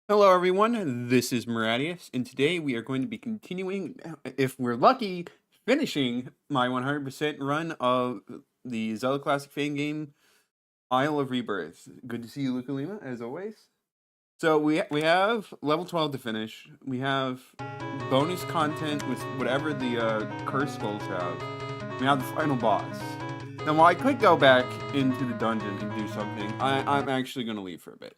Hello, everyone. This is Maradius, and today we are going to be continuing, if we're lucky, finishing my 100% run of the Zelda Classic fangame Isle of Rebirth. Good to see you, Luca Lima, as always. So we have level 12 to finish. We have bonus content with whatever the curse skulls have. We have the final boss. Now, while I could go back into the dungeon and do something, I'm actually going to leave for a bit.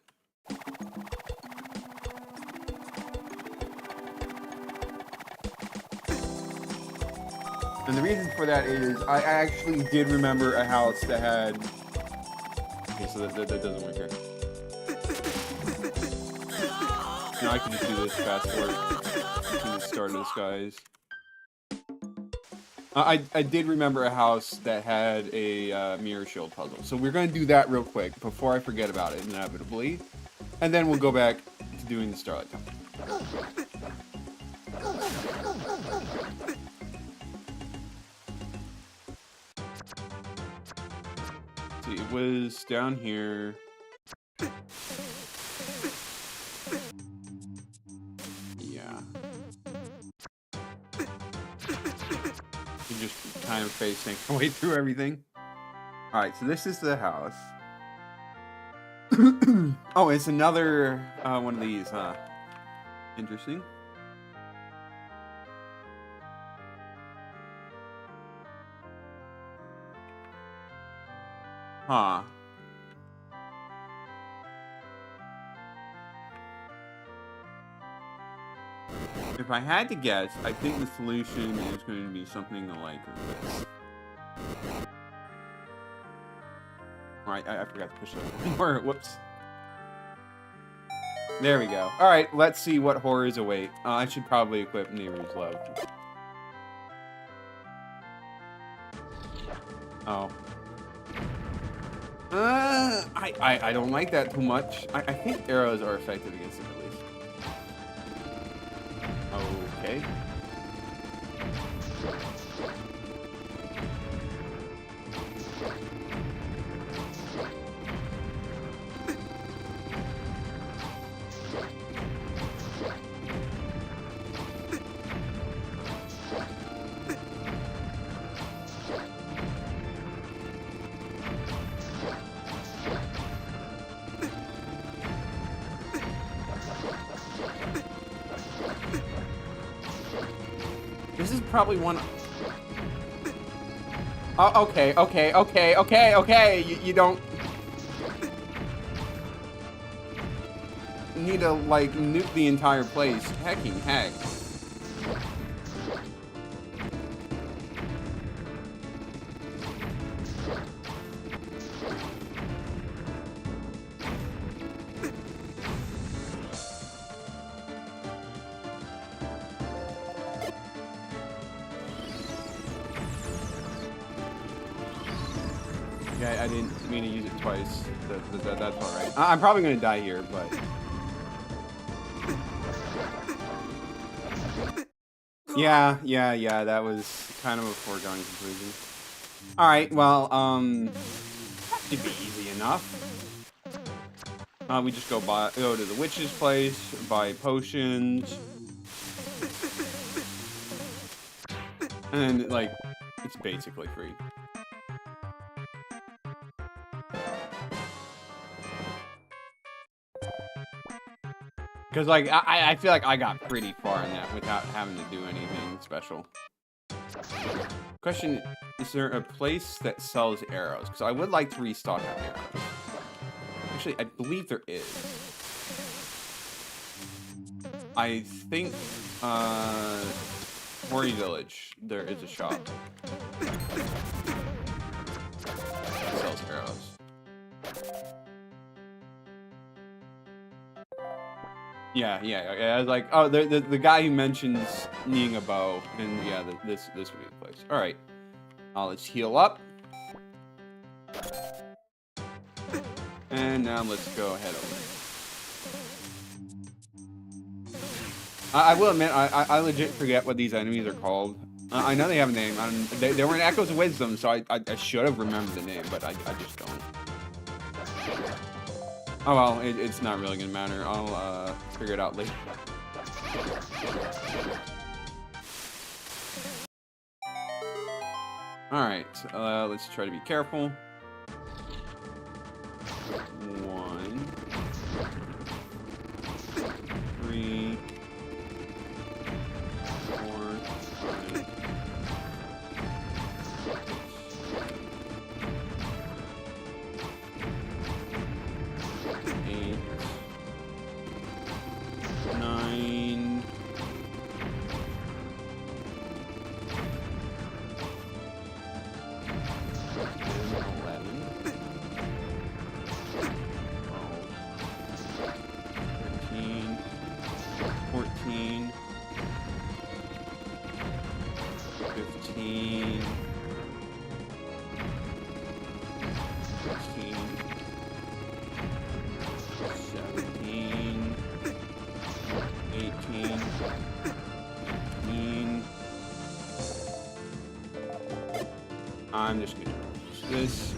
And the reason for that is I actually did remember a house that had... Okay, so that doesn't work here. Now I can just do this fast forward to the start of the skies. I did remember a house that had a mirror shield puzzle. So we're going to do that real quick before I forget about it, inevitably. And then we'll go back to doing the Starlight Temple. See, it was down here. Yeah. You just kind of facing our way through everything. Alright, so this is the house. Oh, it's another one of these, huh? Interesting. Huh. If I had to guess, I think the solution is going to be something like this. Alright, I forgot to push that more. Whoops. There we go. Alright, let's see what horrors await. I should probably equip Nehru's Love. Oh. I don't like that too much. I think arrows are effective against it, at least. Okay. This is probably one... Oh, okay. You don't... need to, like, nuke the entire place. Hecking heck. Yeah, I didn't mean to use it twice. That's alright. I'm probably gonna die here, but... Yeah, that was kind of a foregone conclusion. Alright, well, it'd be easy enough. We just go to the witch's place, buy potions. And, like, it's basically free. Because, like, I feel like I got pretty far in that without having to do anything special. Question, is there a place that sells arrows? Because I would like to restock on arrows. Actually, I believe there is. I think, Hori Village, there is a shop that sells arrows. Yeah. I was like, oh, the guy who mentions needing a bow, and yeah, this would be the place. All right, let's heal up, and now let's go ahead over. I will admit, I legit forget what these enemies are called. I know they have a name. They were in Echoes of Wisdom, so I should have remembered the name, but I just don't. Oh well, it's not really gonna matter. I'll figure it out later. Alright, let's try to be careful. 1, 3, 4, 5, 8, 9, 11, 13, 14, 15, 16, 17, 18, 19. I'm just gonna use this.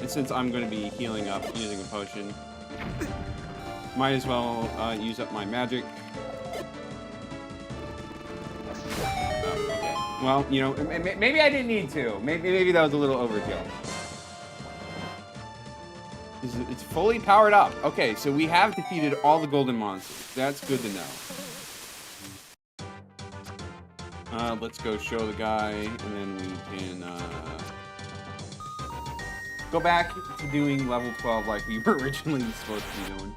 Since I'm going to be healing up using a potion, might as well use up my magic. Oh, okay. Well, you know, maybe I didn't need to. Maybe that was a little overkill. It's fully powered up. Okay, so we have defeated all the golden monsters. That's good to know. Let's go show the guy, and then we can go back to doing level 12 like we were originally supposed to be doing.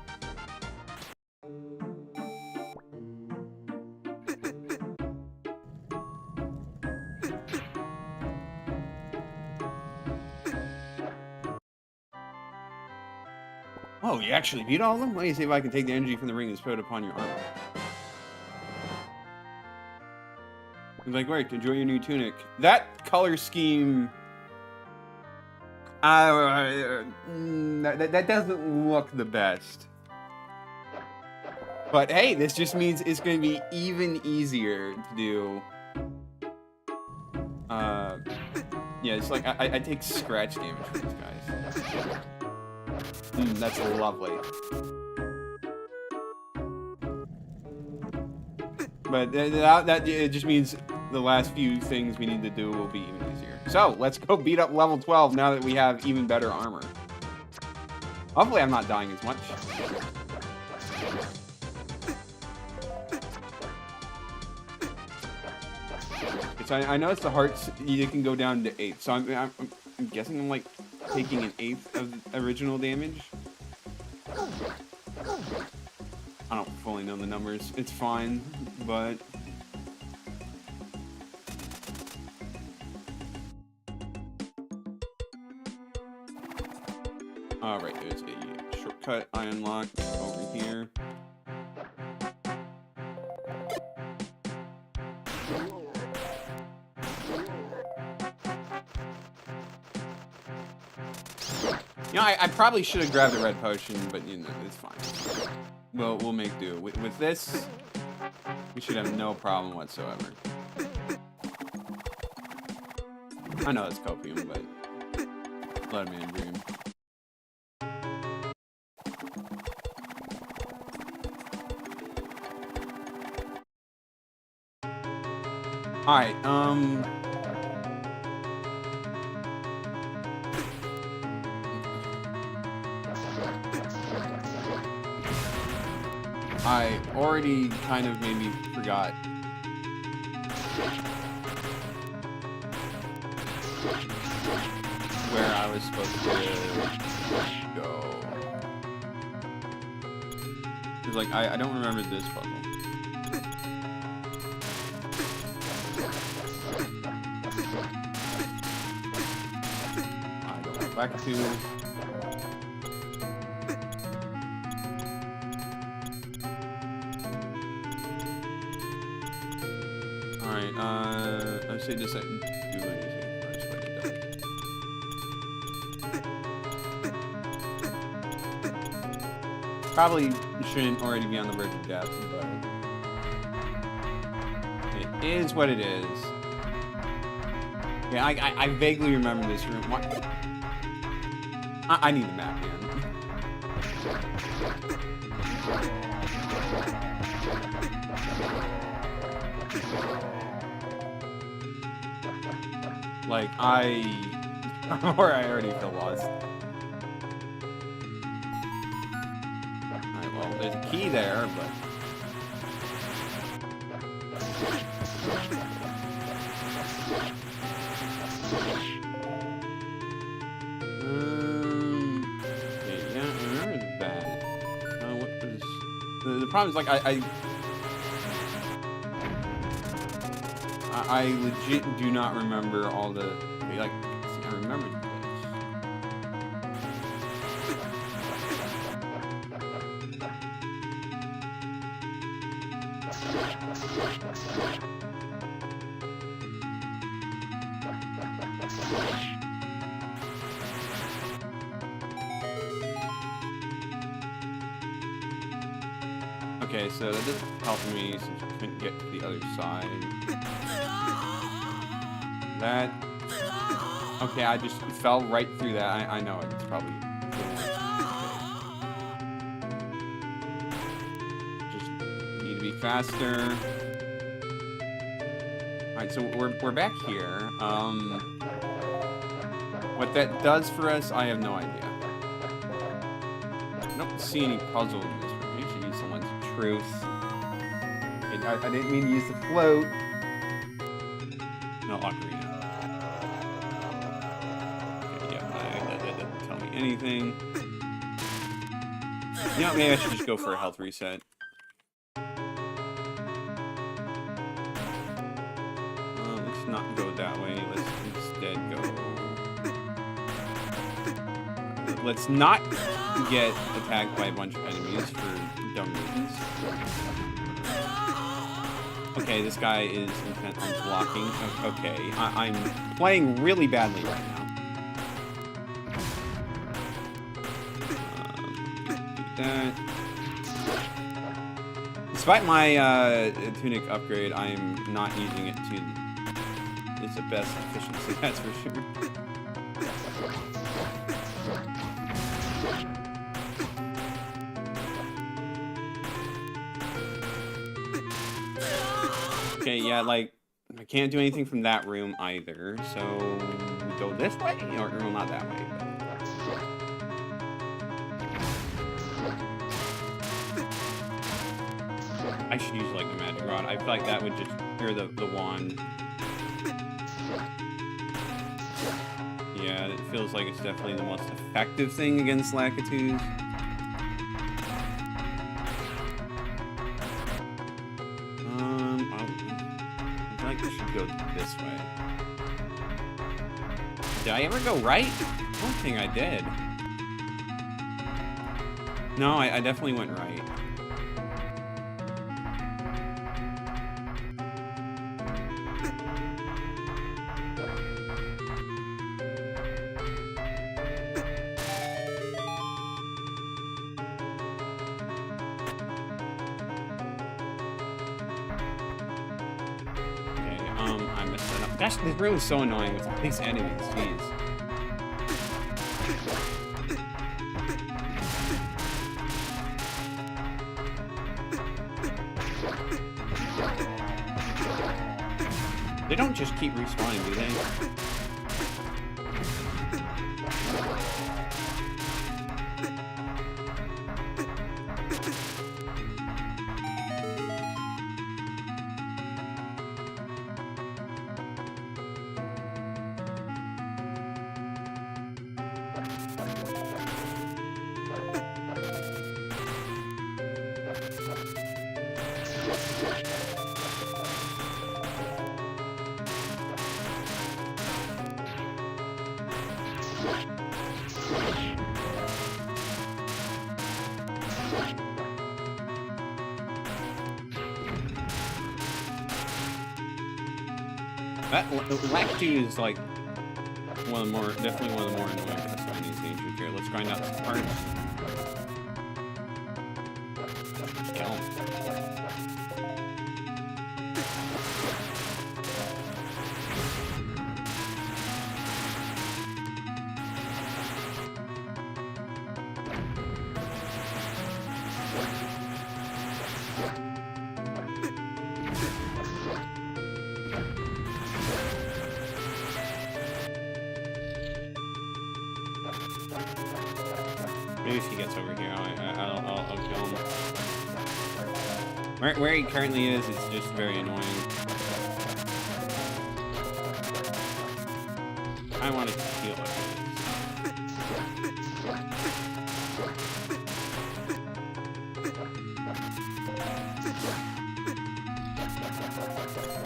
Oh, you actually beat all of them? Let me see if I can take the energy from the ring and spread it upon your armor. Like, great, enjoy your new tunic. That color scheme... that doesn't look the best. But hey, this just means it's going to be even easier to do. Yeah, it's like I take scratch damage from these guys. That's lovely. But that it just means the last few things we need to do will be even easier. So, let's go beat up level 12 now that we have even better armor. Hopefully I'm not dying as much. I noticed the hearts, you can go down to 8. So I'm guessing I'm like taking an 1/8 of original damage. I don't fully know the numbers. It's fine, but... Alright, there's a shortcut I unlocked over here. You know, I probably should have grabbed the red potion, but you know, it's fine. We'll make do. With this, we should have no problem whatsoever. I know it's copium, but let me dream. Alright, I already kind of maybe forgot. Where I was supposed to go. Cause like, I don't remember this puzzle. I go back to... Alright, I'd say this I can do anything first, but it doesn't. Probably shouldn't already be on the verge of death, but it is what it is. Yeah, I vaguely remember this room. What? I need a map, man. Like, or I already feel lost. Alright, well, there's a key there, but... Okay, yeah, I remember that. What was... The problem is, like, I legit do not remember all the... Like, see, I remember this. Okay, so that doesn't help me since I couldn't get to the other side. That... Okay, I just fell right through that. I know it's probably... Just need to be faster. Alright, so we're back here. What that does for us, I have no idea. I don't see any puzzle in this room. I should use someone's truth. I didn't mean to use the float. No, ocarina. Anything. You know, maybe I should just go for a health reset. Let's not go that way. Let's instead go... Let's not get attacked by a bunch of enemies for dumb reasons. Okay, this guy is intent on blocking. Okay, I'm playing really badly right now. Despite my tunic upgrade, I am not using it to its best efficiency, that's for sure. Okay, yeah, like, I can't do anything from that room either, so we go this way? Or well, not that way, but... I should use, like, the magic rod. I feel like that would just... Or the wand. Yeah, it feels like it's definitely the most effective thing against Lakitus. I feel like we should go this way. Did I ever go right? I don't think I did. No, I definitely went right. I messed that up. Gosh, this room is so annoying with all these enemies, jeez. They don't just keep respawning, do they? That Lakitu is like definitely one of the more annoying enemies dangerous here. Let's grind out this part. Kill him. Maybe if he gets over here, I'll kill him. Where he currently is just very annoying. I want to heal it.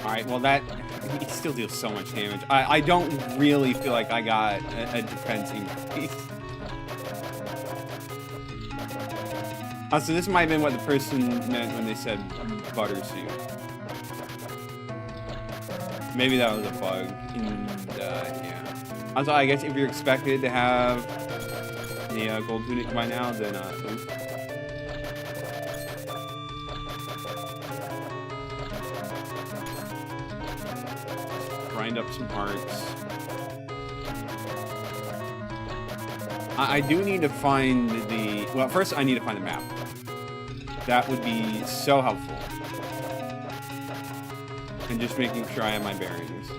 Alright, well that... He still deals so much damage. I don't really feel like I got a defense increase. So this might have been what the person meant when they said butter suit. Maybe that was a bug. And, yeah. Also, I guess if you're expected to have the gold tunic by now, then oops. Grind up some hearts. I do need to find the... Well, first I need to find the map. That would be so helpful. And just making sure I have my bearings.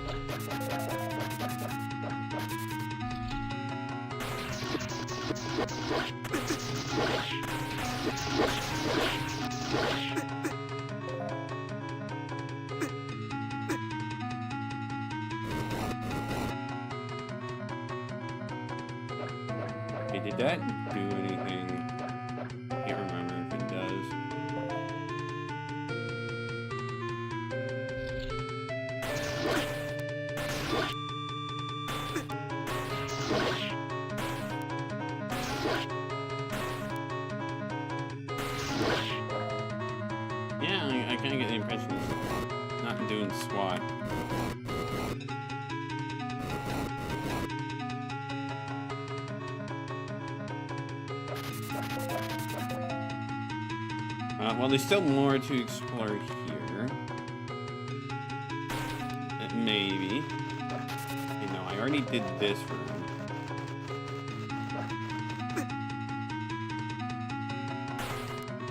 Okay, did that do anything? I can't remember if it does. Yeah, I kind of get the impression it's not doing SWAT. Well, there's still more to explore here. Maybe. You know, I already did this room.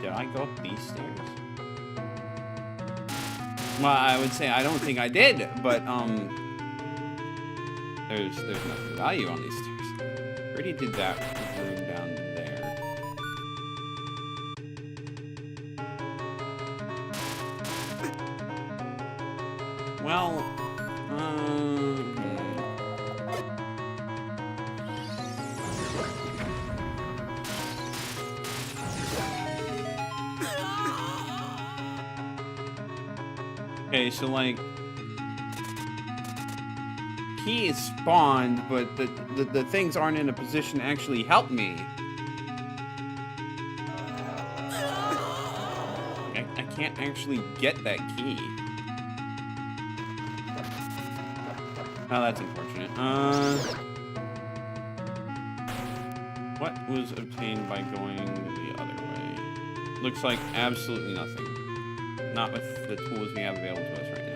Did I go up these stairs? Well, I would say I don't think I did, but there's nothing value on these stairs. Already did that room down there. Well, okay, so like he is spawned, but the things aren't in a position to actually help me. I can't actually get that key. Oh, that's unfortunate. What was obtained by going the other way? Looks like absolutely nothing. Not with the tools we have available to us right now.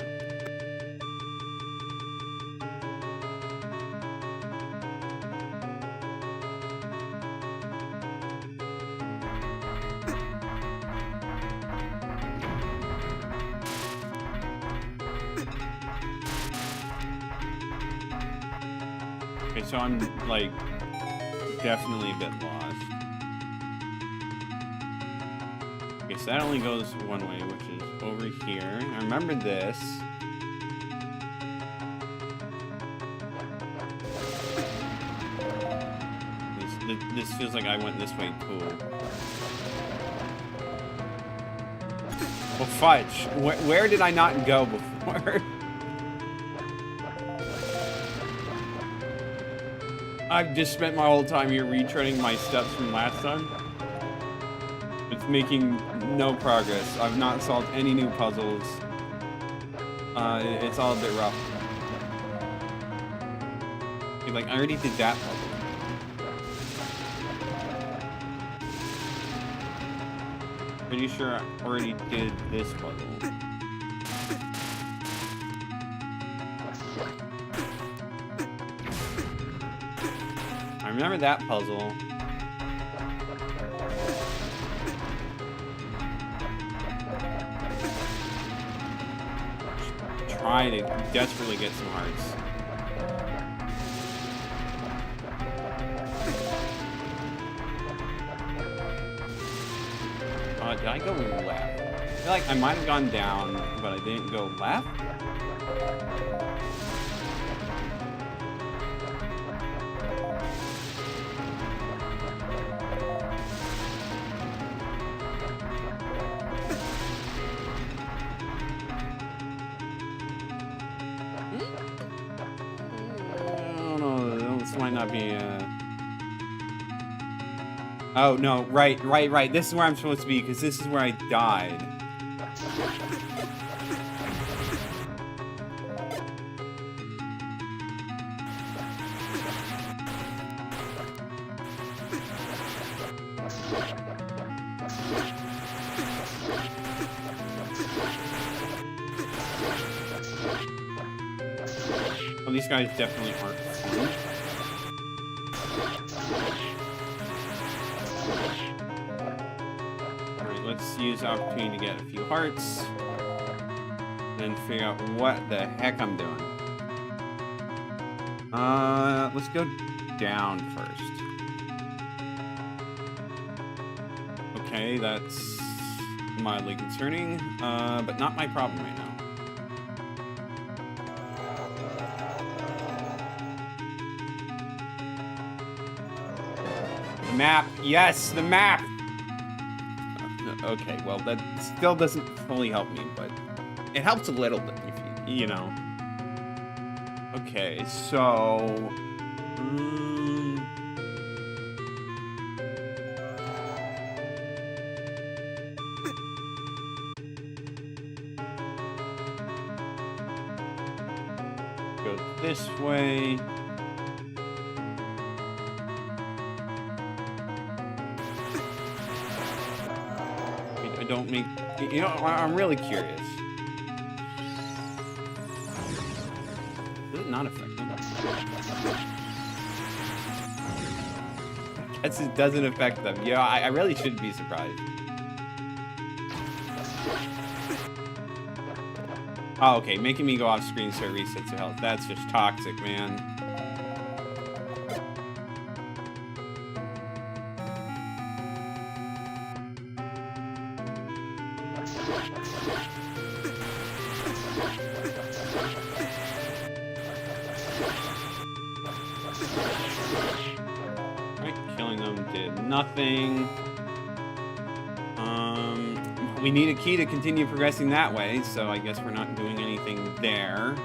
Okay, so I'm, like, definitely a bit lost. Okay, so that only goes one way, which is over here. I remember this. This feels like I went this way, cool. Well, fudge. Where did I not go before? I've just spent my whole time here retreading my steps from last time. It's making no progress. I've not solved any new puzzles. It's all a bit rough. Okay, like, I already did that puzzle. Pretty sure I already did this puzzle. I remember that puzzle. Try to desperately get some hearts. Did I go left? I feel like I might have gone down, but I didn't go left. Might not be oh no, right, this is where I'm supposed to be, because this is where I died. Well, these guys definitely aren't fun. Let's use the opportunity to get a few hearts, then figure out what the heck I'm doing. Let's go down first. Okay, that's mildly concerning, but not my problem right now. The map, yes, the map! Okay, well, that still doesn't fully help me, but it helps a little bit, if you know. Okay, so... go this way. Don't make, you know, I'm really curious. Does it not affect them? I guess it doesn't affect them. Yeah, I really shouldn't be surprised. Oh, okay, making me go off screen so it resets the health. That's just toxic, man. Nothing. We need a key to continue progressing that way, so I guess we're not doing anything there.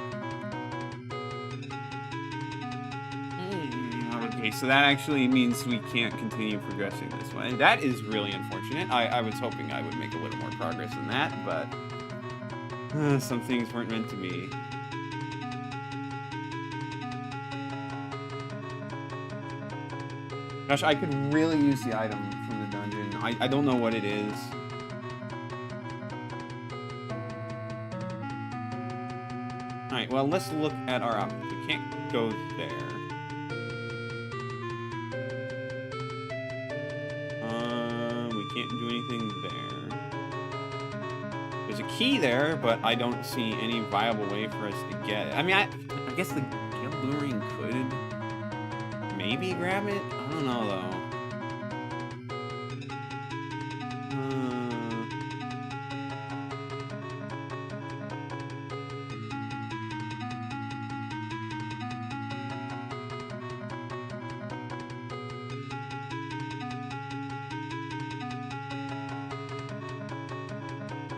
Okay, so that actually means we can't continue progressing this way. That is really unfortunate. I was hoping I would make a little more progress than that, but some things weren't meant to be. Gosh, I could really use the item from the dungeon. I don't know what it is. Alright, well, let's look at our options. We can't go there. We can't do anything there. There's a key there, but I don't see any viable way for us to get it. I mean, I guess the Gale Boomerang could maybe grab it? I don't know, though.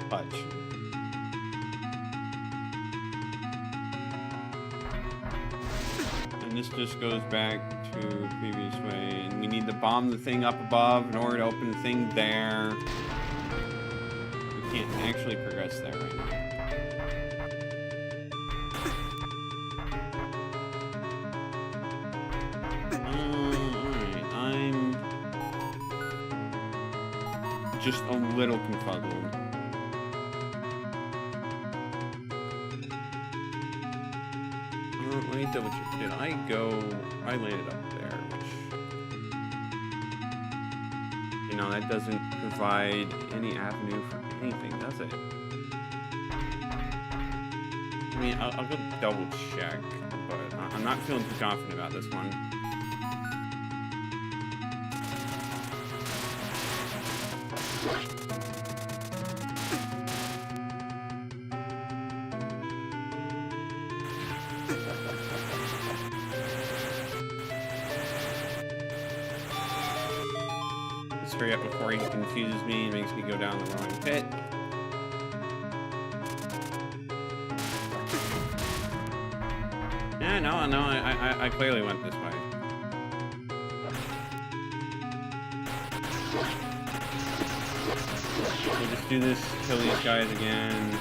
Fudge. And this just goes back to previous way, and we need to bomb the thing up above in order to open the thing there. We can't actually progress there right now. Alright, I'm just a little confuzzled. Let me double check. Did I go? I landed up there, which, you know, that doesn't provide any avenue for anything, does it? I mean, I'll go double check, but I'm not feeling too confident about this one. Let's hurry up before he confuses me and makes me go down the wrong pit. Yeah, no, I clearly went this way. We'll just do this, kill these guys again.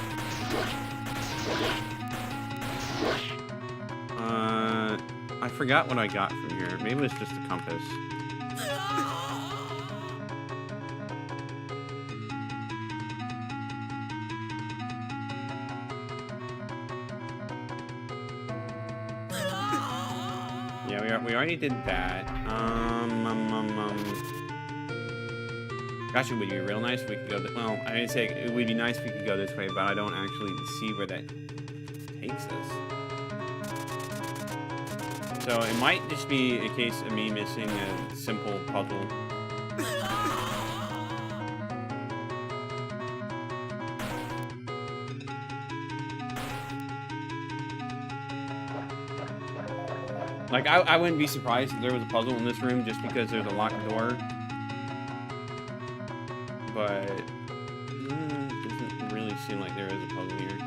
I forgot what I got from here. Maybe it was just a compass. Yeah, we already did that. Gosh, it would be real nice if we could go. Well, I didn't say it would be nice if we could go this way, but I don't actually see where that takes us. So it might just be a case of me missing a simple puzzle. Like, I wouldn't be surprised if there was a puzzle in this room just because there's a locked door. But it doesn't really seem like there is a puzzle here.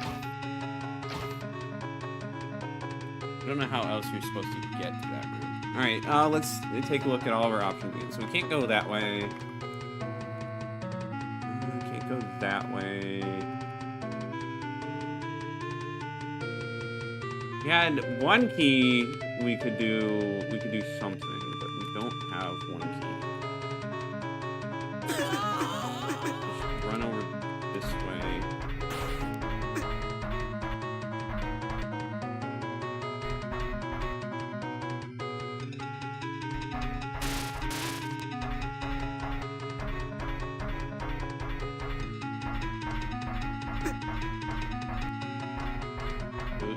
I don't know how else you're supposed to get to that room. Alright, let's take a look at all of our options again. So we can't go that way. Can't go that way. We had one key we could do something, but we don't have one key. Just run over this way.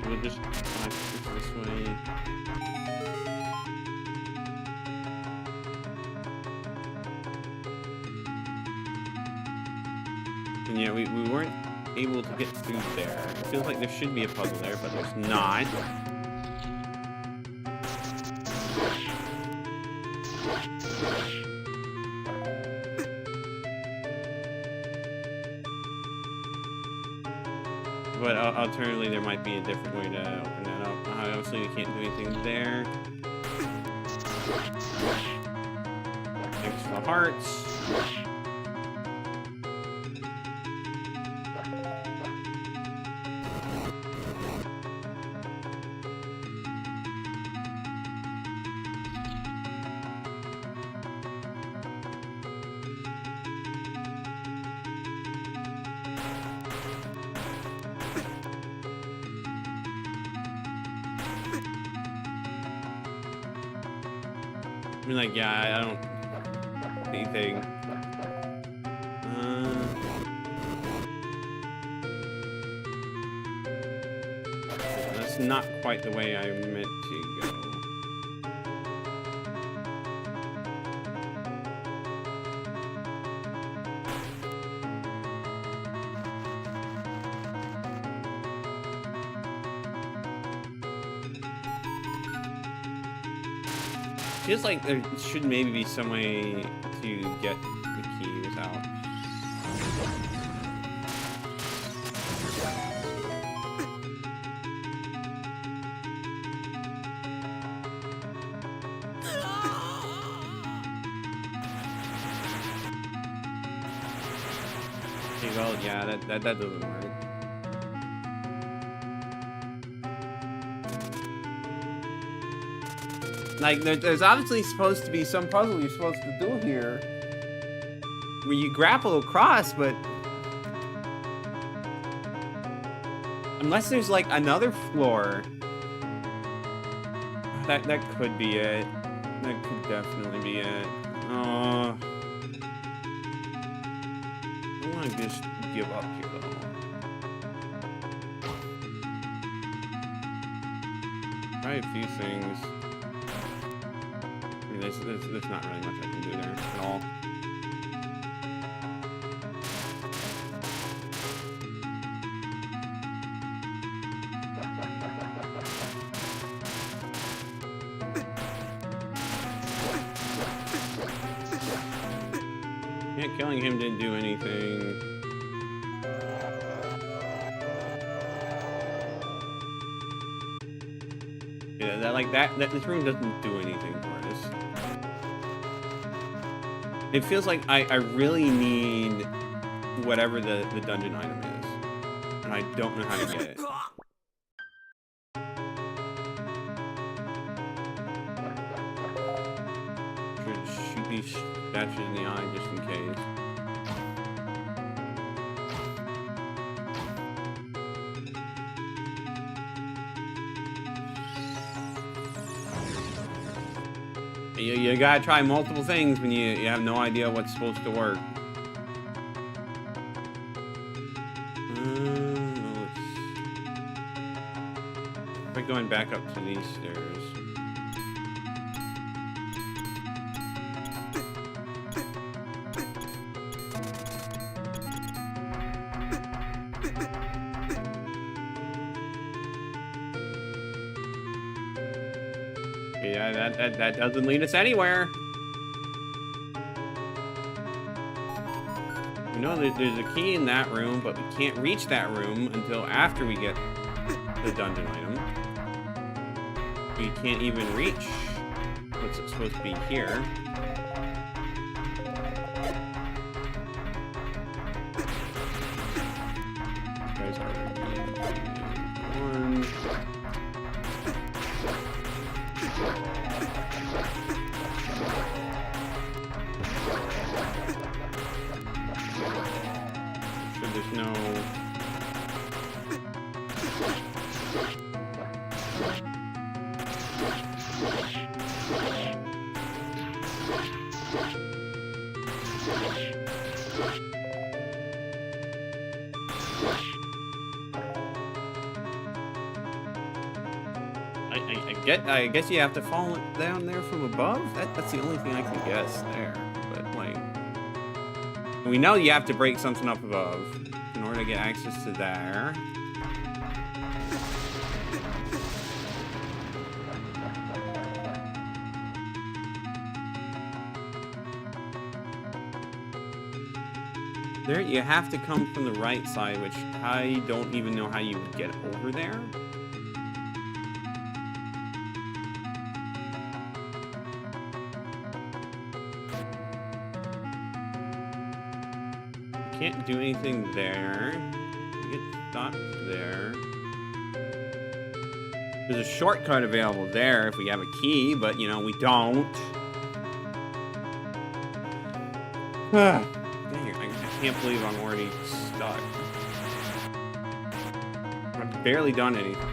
We'll just this way. And yeah, we weren't able to get through there. It feels like there should be a puzzle there, but there's not. But alternatively, there might be a different way to open that up. Obviously, we can't do anything there. Thanks for the hearts. I mean, like, yeah, I don't... anything. That's not quite the way I meant to go. Feels like there should maybe be some way to get the keys out. Okay, well, yeah, that doesn't work. Like, there's obviously supposed to be some puzzle you're supposed to do here where you grapple across, but unless there's like another floor, that could be it. That could definitely be it. I want to just give up here though. Try a few things. There's not really much I can do there at all. Yeah, killing him didn't do anything. Yeah, this room doesn't do anything for us. It feels like I really need whatever the dungeon item is, and I don't know how to get it. Should shoot these statues in the eye just in case. You gotta try multiple things when you have no idea what's supposed to work. We're going back up to these stairs. Yeah, that doesn't lead us anywhere. We know that there's a key in that room, but we can't reach that room until after we get the dungeon item. We can't even reach what's supposed to be here. Guys are one. So there's no... I guess you have to fall down there from above? That's the only thing I can guess there. But, like... We know you have to break something up above in order to get access to there. There, you have to come from the right side, which I don't even know how you would get over there. Can't do anything there. You get stopped there. There's a shortcut available there if we have a key, but, you know, we don't. Dang it, I can't believe I'm already stuck. I've barely done anything.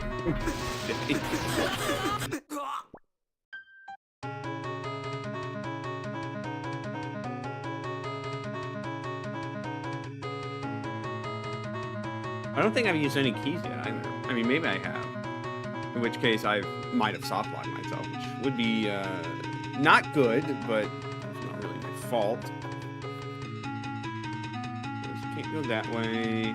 I don't think I've used any keys yet either. I mean, maybe I have. In which case, I might have soft-locked myself, which would be not good, but it's not really my fault. Just can't go that way.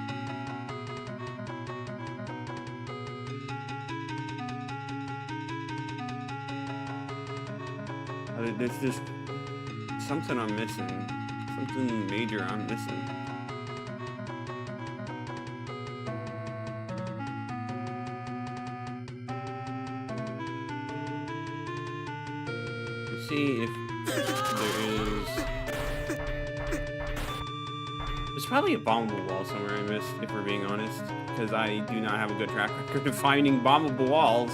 There's just something I'm missing. Something major I'm missing. See if there is... There's probably a bombable wall somewhere I missed, if we're being honest, because I do not have a good track record of finding bombable walls.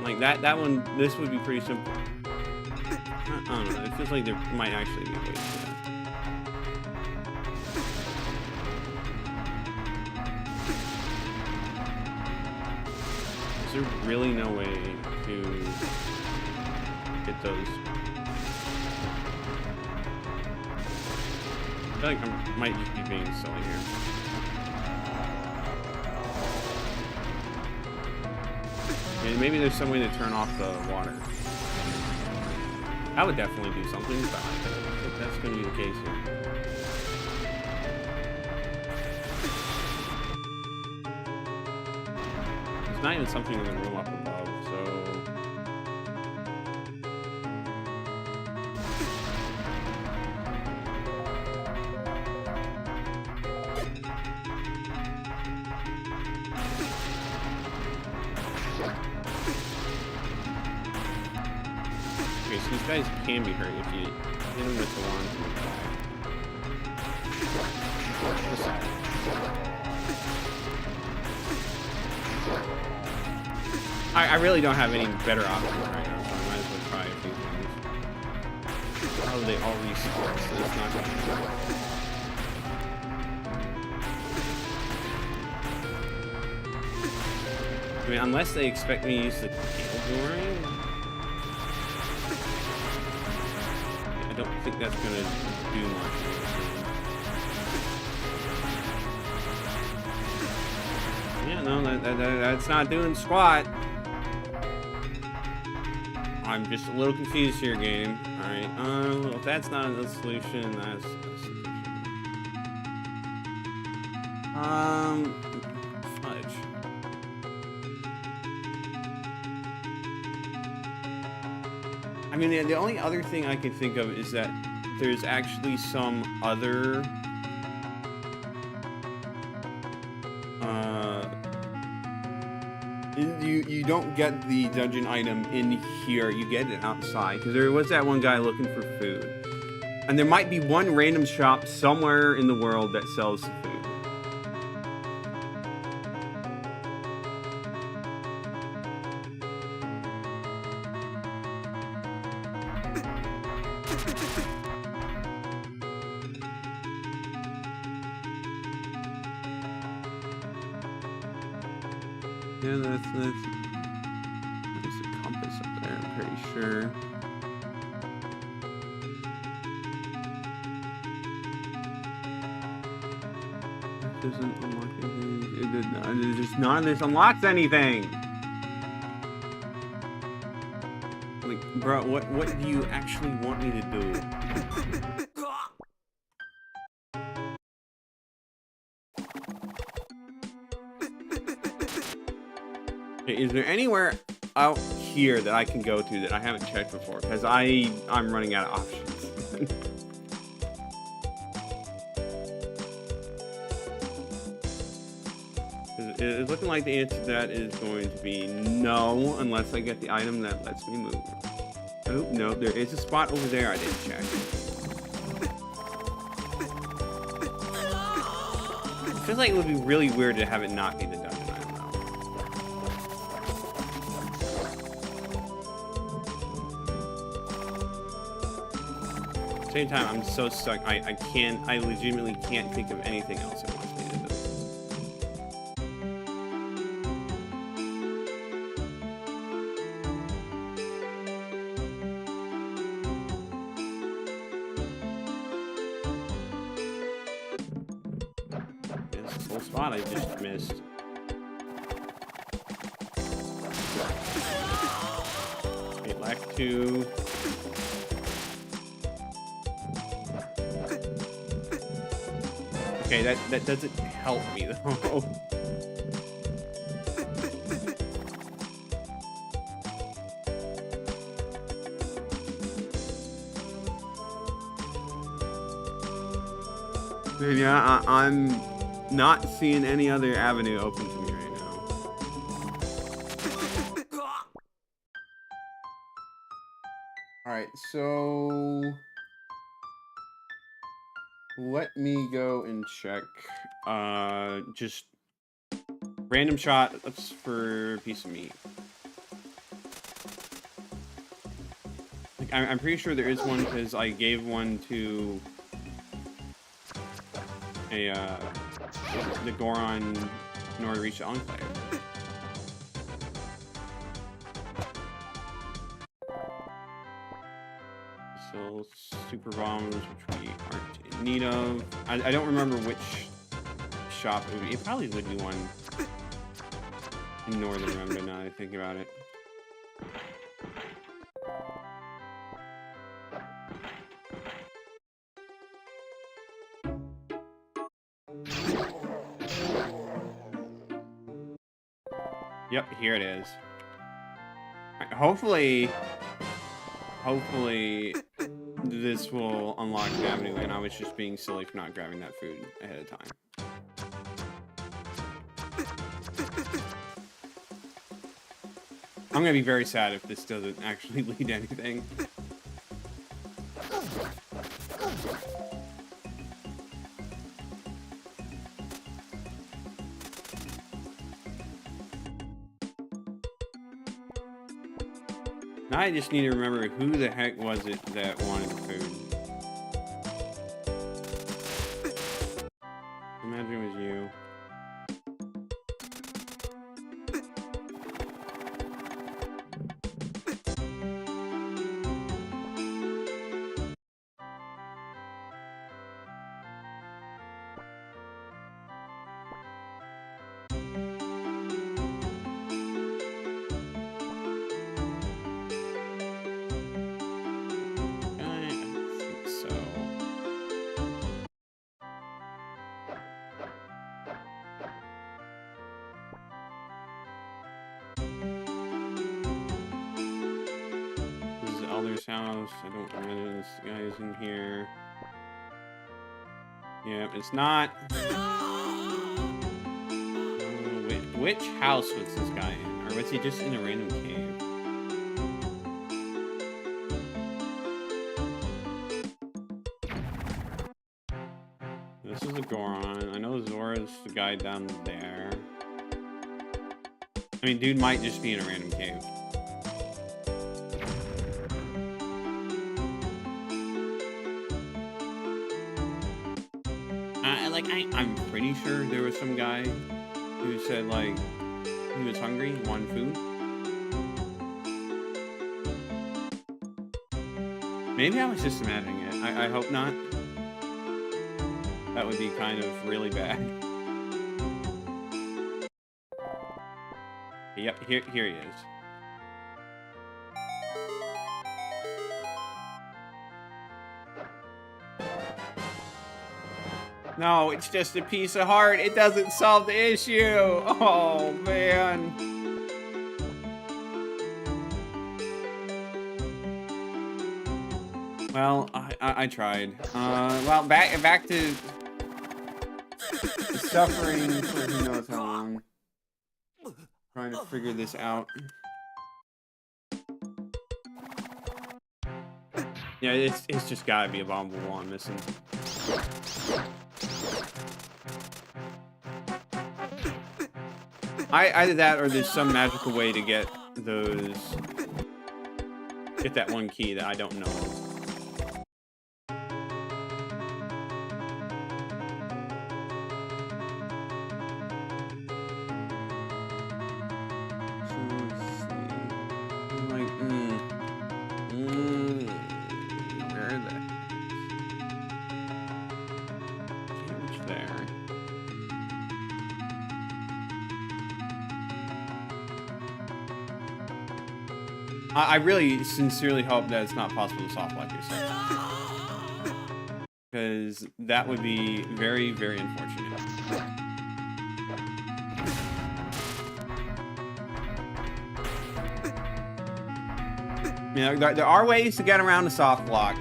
Like that one, this would be pretty simple. I don't know, it feels like there might actually be a way to do that. Is there really no way to get those? I feel like I might just be being silly here. Yeah, maybe there's some way to turn off the water. That would definitely do something, but I think that's going to be the case here. Not even something in the room up above, so guys can be hurt if you hit them with the wand. I really don't have any better options right now, so I might as well try a few things. Oh, they all respawn, so it's not gonna work. I mean, unless they expect me to use the Gale. I don't think that's gonna do much. Yeah, no, that's not doing squat. I'm just a little confused here, game. All right, well, if that's not a solution, that's a solution. Fudge. I mean, the only other thing I can think of is that there's actually some other you don't get the dungeon item in here, you get it outside, because there was that one guy looking for food, and there might be one random shop somewhere in the world that sells food. Yeah, there's a compass up there, I'm pretty sure. That doesn't unlock anything. It just none of this unlocks anything. Like, bro, what do you actually want me to do? Is there anywhere out here that I can go to that I haven't checked before? Because I'm running out of options. It's looking like the answer to that is going to be no, unless I get the item that lets me move. Oh, no, there is a spot over there I didn't check. It feels like it would be really weird to have it not be the dungeon. Same time, I'm so stuck. I legitimately can't think of anything else it wants me to do. This whole spot I just missed. Okay, lack 2. Okay, that doesn't help me though. Yeah, I'm not seeing any other avenue open to me right now. Alright, so let me go and check. Just random shot. Let's for a piece of meat. Like, I'm pretty sure there is one because I gave one to the Goron Northeast Enclave. So super bombs, which we aren't in need of. I don't remember which shop it would be. It probably would be one in Northern Remda now that I think about it. Yep, here it is. Right, hopefully this will unlock the avenue, and I was just being silly for not grabbing that food ahead of time. I'm gonna be very sad if this doesn't actually lead to anything. Now I just need to remember who the heck was it that wanted food. Imagine it was you. House. I don't imagine this guy is in here. Yeah, it's not. Which house was this guy in? Or was he just in a random cave? This is a Goron. I know Zora's the guy down there. I mean, dude might just be in a random cave. I'm pretty sure there was some guy who said, like, he was hungry, wanted food. Maybe I was just imagining it. I hope not. That would be kind of really bad. Yep, here he is. No, it's just a piece of heart. It doesn't solve the issue. Oh, man. Well, I tried. Well, back to suffering for who knows how long. Trying to figure this out. Yeah, it's just gotta be a bombable one missing. Either that or there's some magical way to get those... Get that one key that I don't know. So let's see. I'm like, where the heck? Can't reach there. I really sincerely hope that it's not possible to soft lock yourself. Because that would be very, very unfortunate. You know, there are ways to get around the soft lock,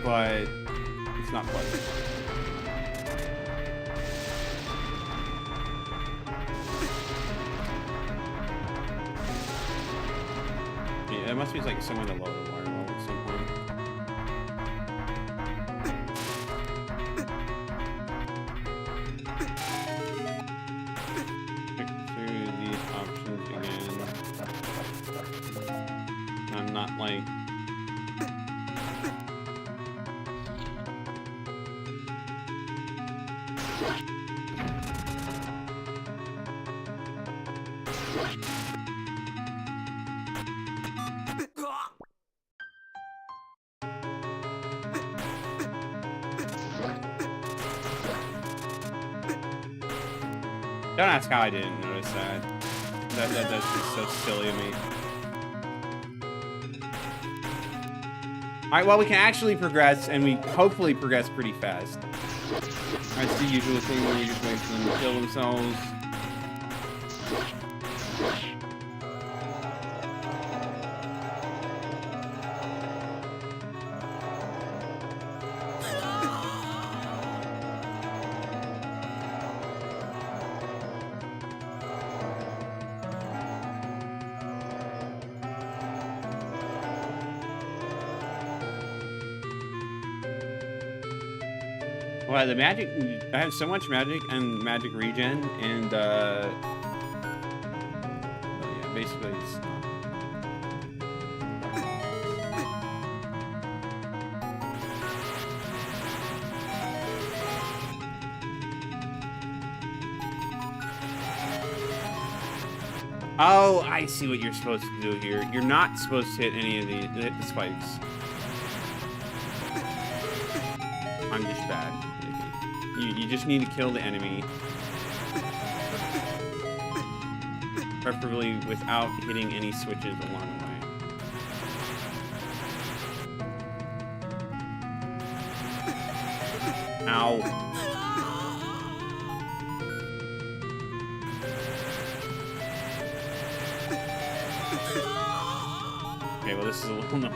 but it's not pleasant. It must be like somewhere to lower the wire wall at some point. Click through these options again. I'm not like... Don't ask how I didn't notice that. That's just so silly of me. Alright, well, we can actually progress, and we hopefully progress pretty fast. That's the usual thing where you just wait for them to kill themselves. Well, the magic, I have so much magic and magic regen, and, well, yeah, basically it's, oh, I see what you're supposed to do here. You're not supposed to hit any of the spikes. I'm just bad. You just need to kill the enemy. Preferably without hitting any switches along the way. Ow. Okay, well, this is a little no.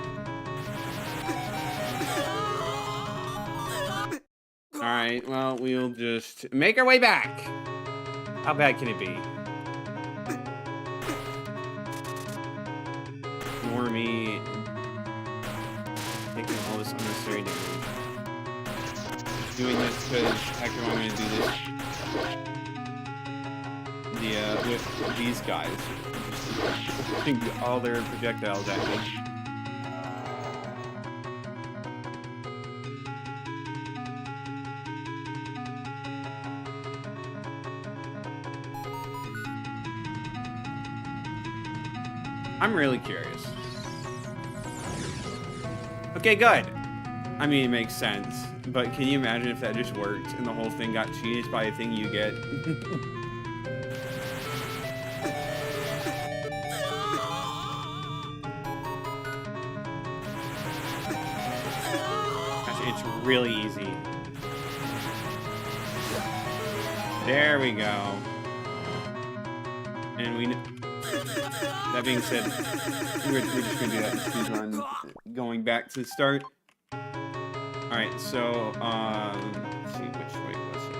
Alright, well, we'll just make our way back. How bad can it be? For me taking all this unnecessary damage. Doing this because heck, I'm going to do this. With these guys. Shooting all their projectiles at me. I'm really curious. Okay, good. I mean, it makes sense. But can you imagine if that just worked and the whole thing got cheated by a thing you get? Gosh, it's really easy. There we go. And we... That being said, we're just gonna do that in speed run, going back to the start. Alright, so, let's see, which way was it?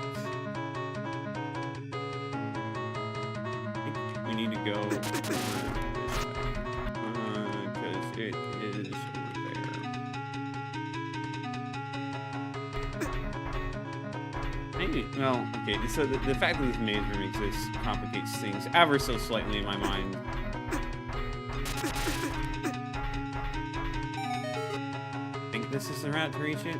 I think we need to go this way, because it is over there. Maybe, well, okay, so the fact that this maze room exists complicates things ever so slightly in my mind. I think this is the route to reach it.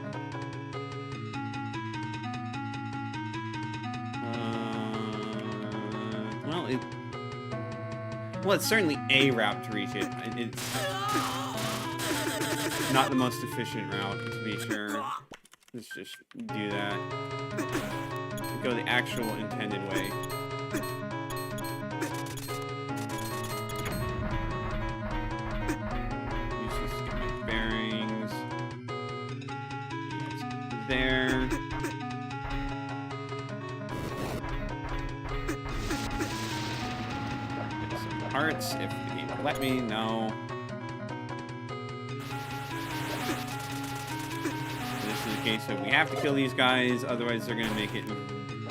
Well, it's certainly a route to reach it. It's not the most efficient route, to be sure. Let's just do that. Go the actual intended way. Use this to get my bearings. Yes, there. Get some hearts if the game will let me. No. Case that we have to kill these guys, otherwise they're going to make it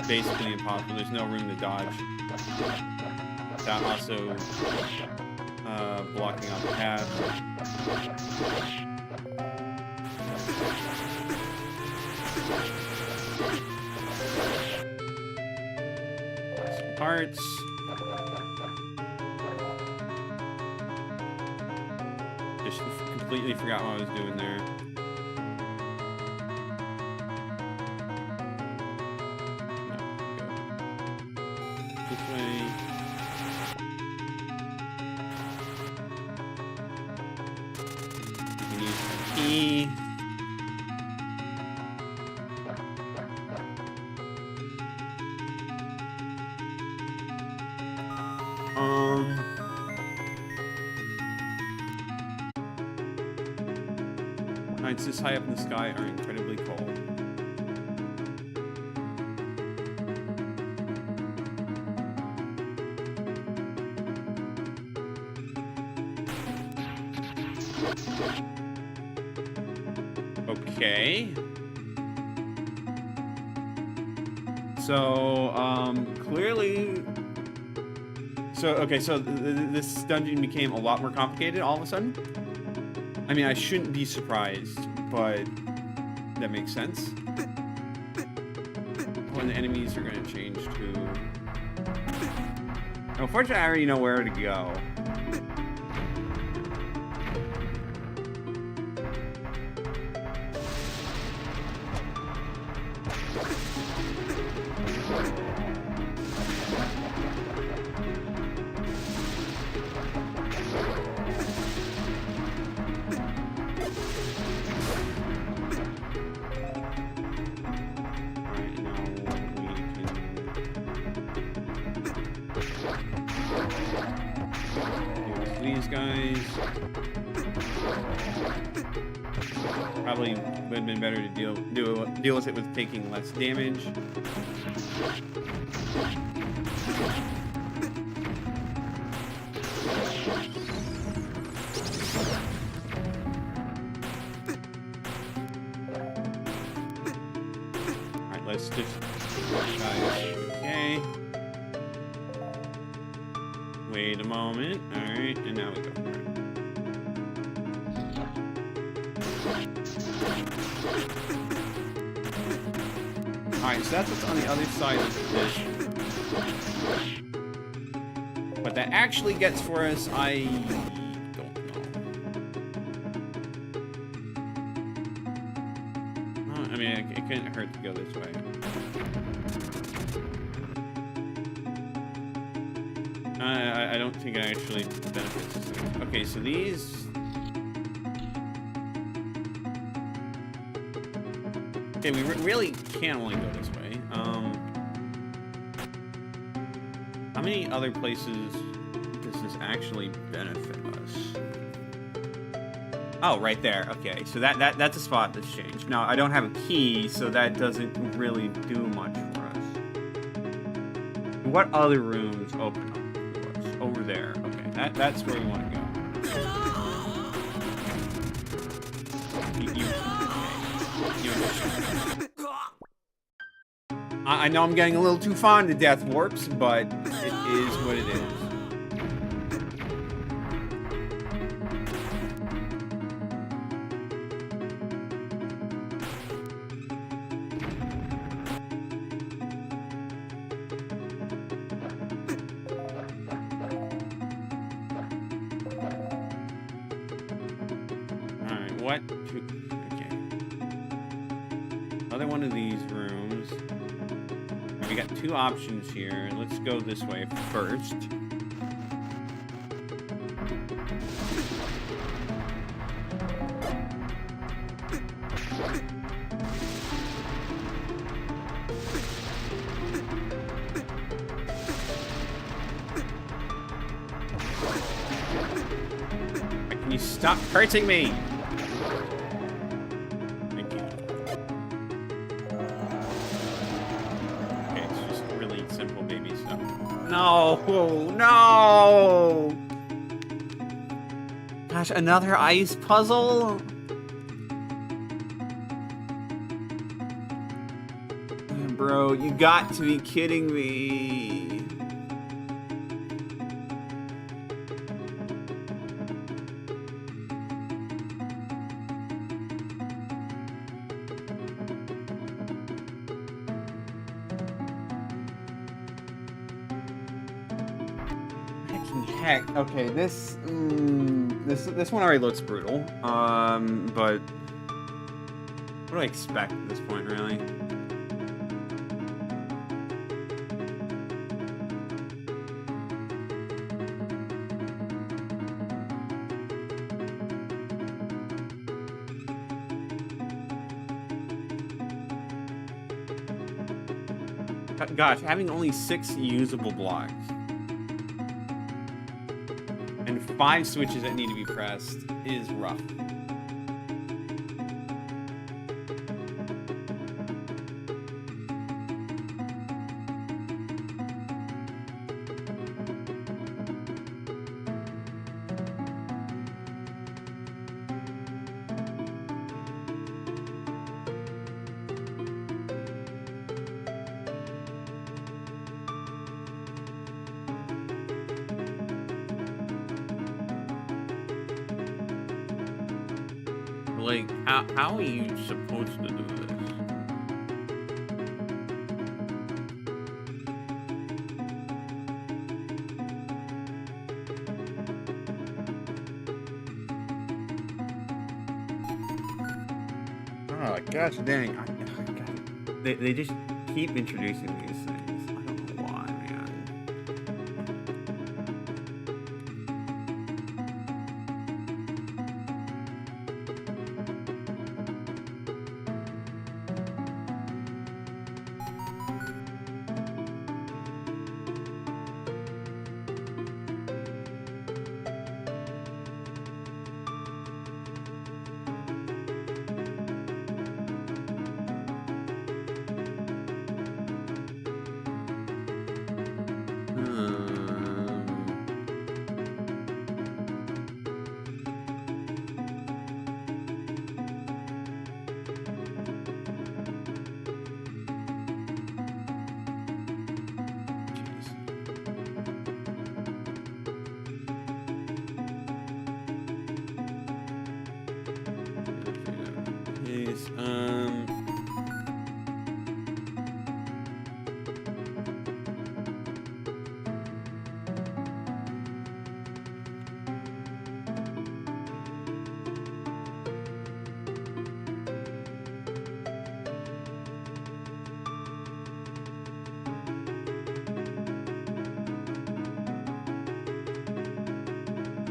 basically impossible. There's no room to dodge. That also blocking out the path. Some parts. Just completely forgot what I was doing there. Nights this high up in the sky are incredibly cold. Okay. So, clearly... So this dungeon became a lot more complicated all of a sudden. I mean, I shouldn't be surprised, but that makes sense. on, the enemies are going to change too. Unfortunately, I already know where to go. These guys probably would have been better to deal with it with taking less damage. All right, let's just okay. Wait a moment. Alright, and now we go for it. Alright, so that's what's on the other side of this. What that actually gets for us, I don't know. I mean, it couldn't hurt to go this way. I don't think it actually benefits us. Okay, so these... Okay, we really can't only go this way. How many other places does this actually benefit us? Oh, right there. Okay, so that's a spot that's changed. Now, I don't have a key, so that doesn't really do much for us. What other rooms open up? Over there. Okay, that's where we want to go. I know I'm getting a little too fond of death warps, but it is what it is. What? Okay. Another one of these rooms. We got two options here. Let's go this way first. Can you stop hurting me? No, no! Gosh, another ice puzzle? Bro, you got to be kidding me. Heck, okay, this one already looks brutal. But what do I expect at this point, really? Gosh, having only 6 usable blocks. And 5 switches that need to be pressed is rough. Like, how are you supposed to do this? Oh, gosh dang. They just keep introducing these things. I don't know why, man. Jeez.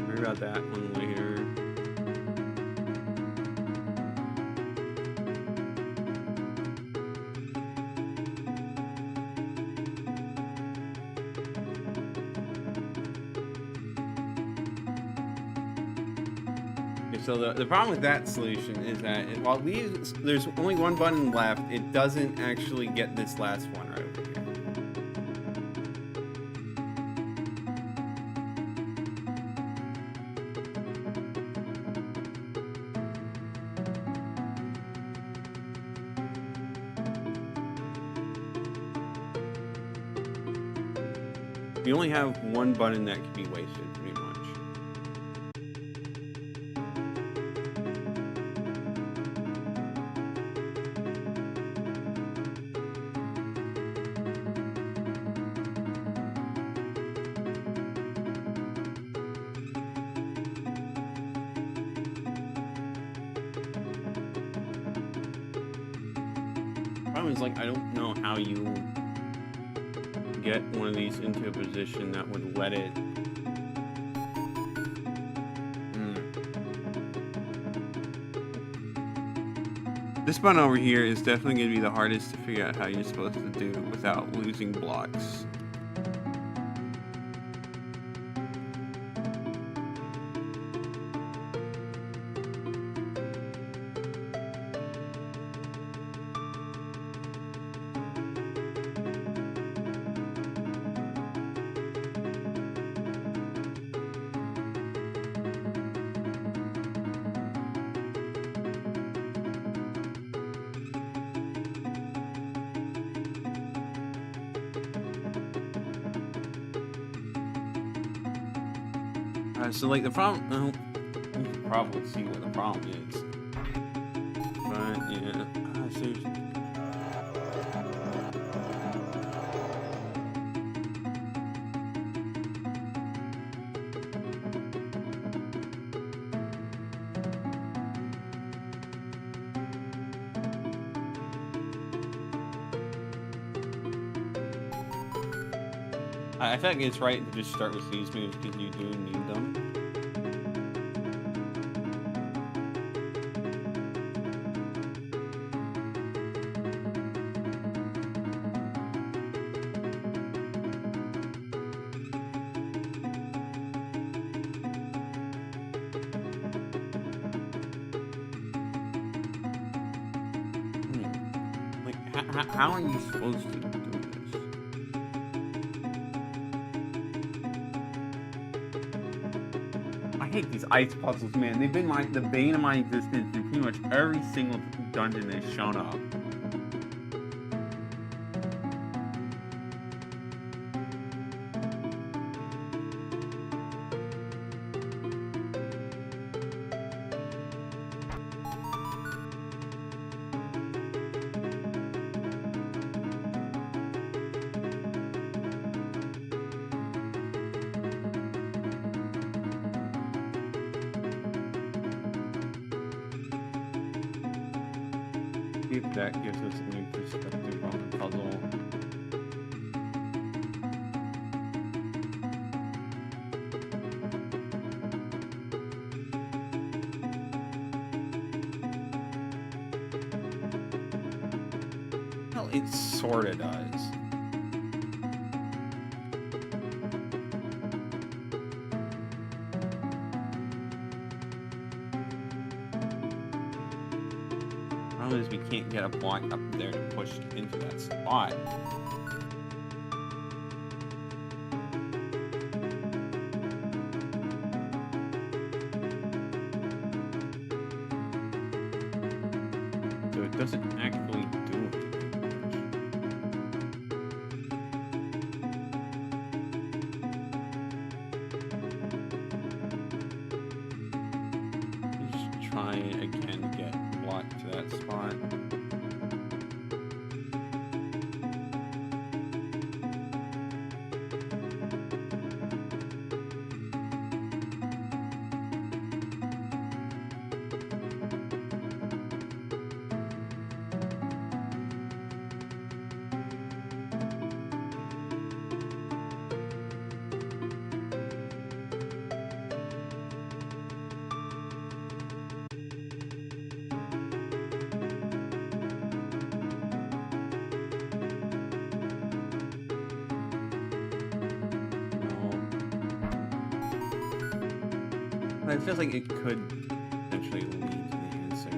Worry about that one later. So the problem with that solution is that while there's only one button left, it doesn't actually get this last one right over here. You only have one button that can be wasted, pretty much. Problem is, like, I don't know how you get one of these into a position that would let it. This button over here is definitely going to be the hardest to figure out how you're supposed to do without losing blocks. So like the problem, you can probably see what the problem is, but yeah, I feel like it's right to just start with these moves because you do need them. How are you supposed to do this? I hate these ice puzzles, man. They've been like the bane of my existence in pretty much every single dungeon that's shown up. See if that gives us a new perspective on the puzzle. Well, it sorta does. Problem is we can't get a block up there to push into that spot. So it doesn't actually do anything. Just try again to get blocked to that spot. It feels like it could potentially lead to the answer.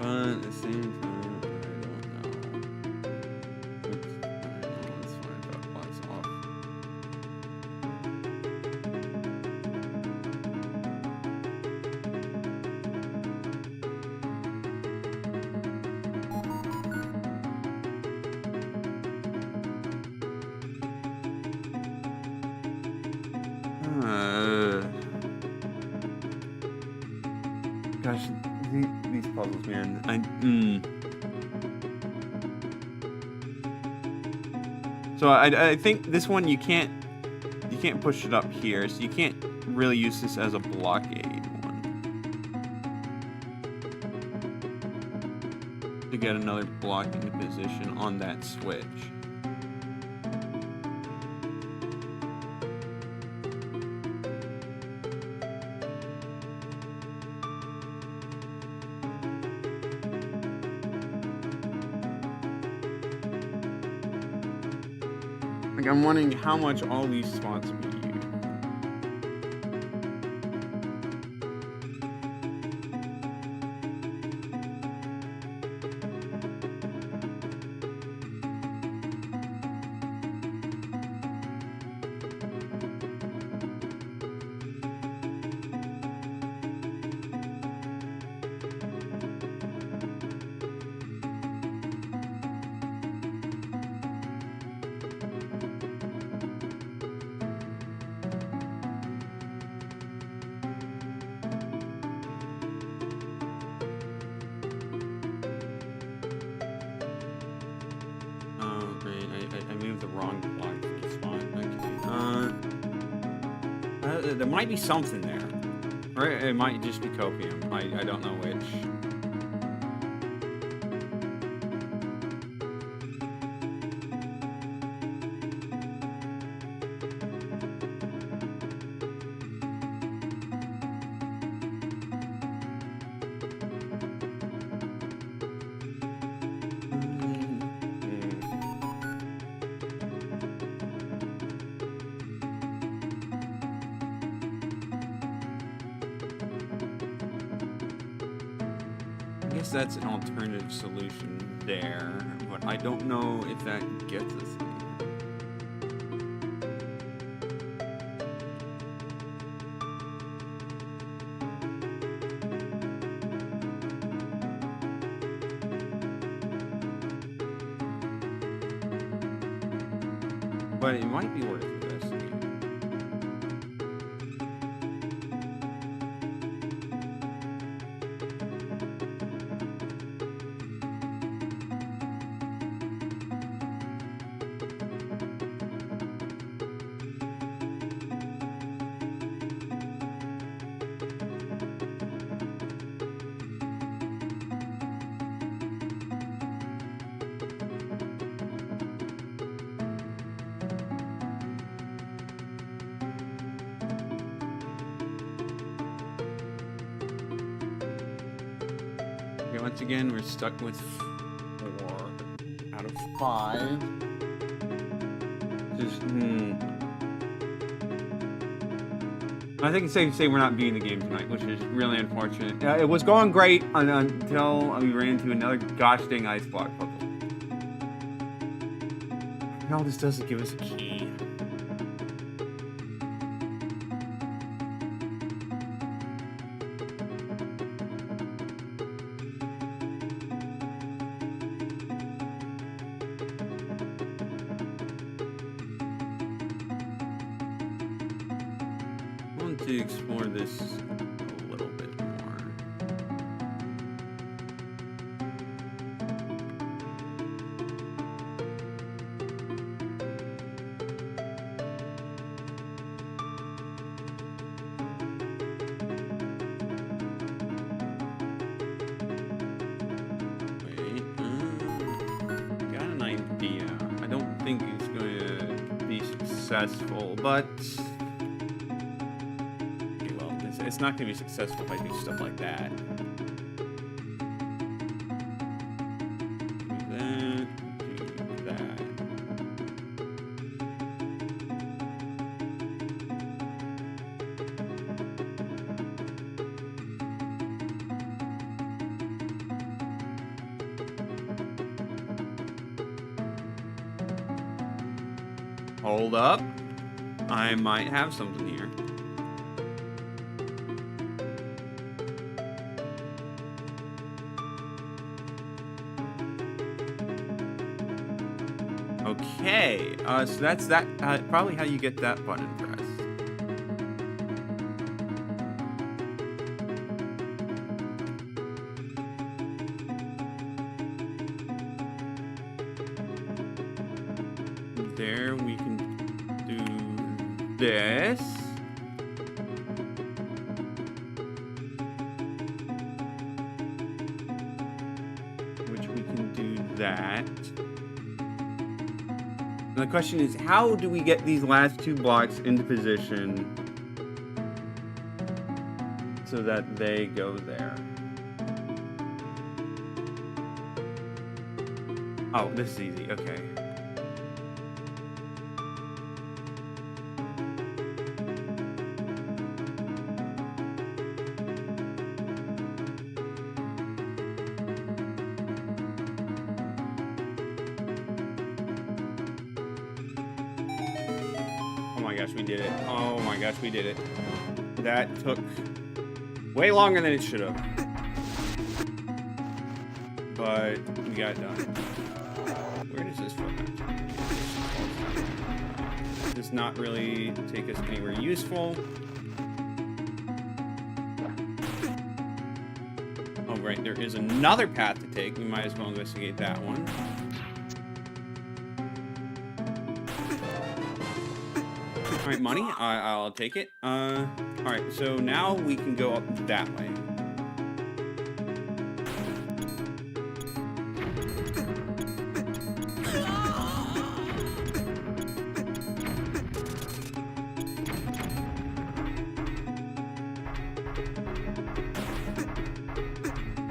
But at the same time, I don't know. Let's find out what's off. Gosh, these puzzles, man. So I think this one you can't push it up here, so you can't really use this as a blockade one. To get another blocking position on that switch. Like, I'm wondering how much all these spots will be used. I moved the wrong block for the spot. Okay. There might be something there. Or it might just be copium. I don't know which. I guess that's an alternative solution there, but I don't know if that gets us anywhere. but it might be worth this. Okay, once again, we're stuck with 4 out of 5. Just, I think it's safe to say we're not beating the game tonight, which is really unfortunate. It was going great until we ran into another gosh dang ice block puzzle. And all this does is give us a key. To explore this a little bit more. Wait, got an idea. I don't think it's going to be successful, but it's not going to be successful if I do stuff like that. Do that. Hold up. I might have something here. Okay, so that's that. Probably how you get that button pressed. There, we can do this. Which we can do that. The question is, how do we get these last 2 blocks into position so that they go there? Oh, this is easy. Okay. Oh my gosh, we did it. Oh my gosh, we did it. That took way longer than it should have. But we got it done. Where does this from? Does not really take us anywhere useful. Oh, right, there is another path to take. We might as well investigate that one. All right, money. I'll take it. All right, so now we can go up that way.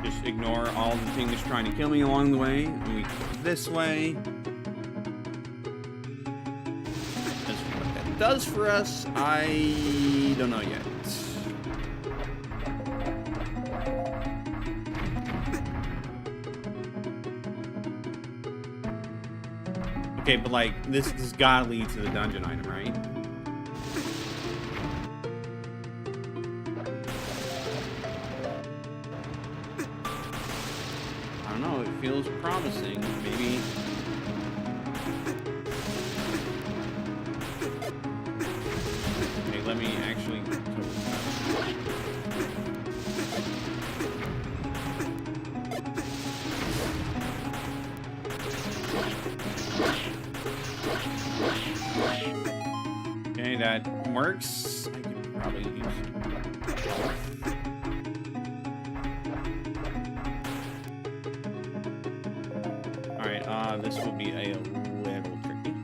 Just ignore all the things trying to kill me along the way. And we go this way. Does for us, I don't know yet. Okay, but like this has gotta lead to the dungeon item, right? I don't know, it feels promising. Maybe that works. I could probably use Alright, this will be a little tricky.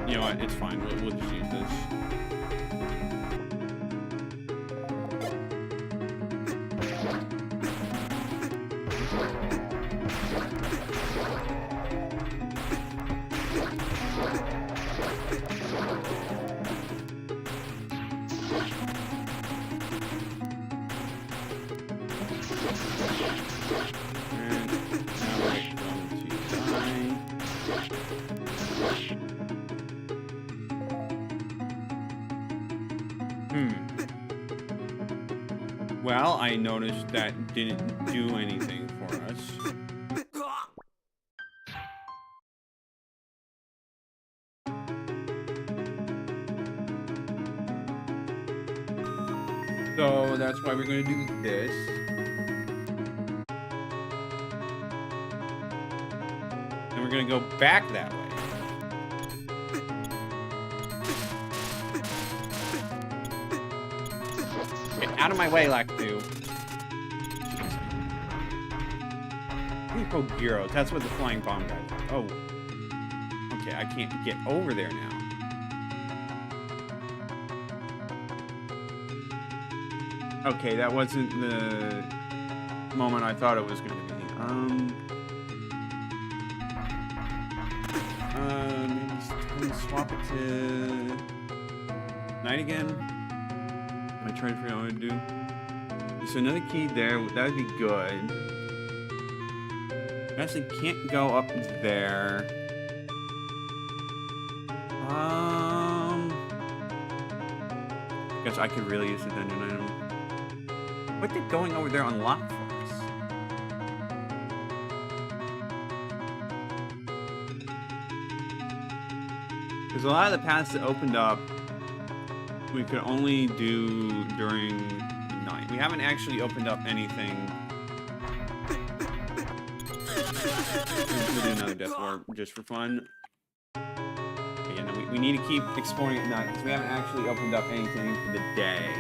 You know what? It's fine. We'll just use this. Well, I noticed that didn't do anything for us. So that's why we're going to do this. And we're going to go back that way. Get out of my way, Lakitu. Oh, Gyros. That's what the flying bomb guy did. Oh. Okay, I can't get over there now. Okay, that wasn't the moment I thought it was going to be. Maybe swap it to night again. Am I trying to figure out what to do? So another key there, that would be good. I actually can't go up there. Guess I could really use the dungeon item. What did going over there unlock for us? Because a lot of the paths that opened up, we could only do during the night. We haven't actually opened up anything. We'll do another death warp just for fun. But yeah, no, we need to keep exploring at night because we haven't actually opened up anything for the day.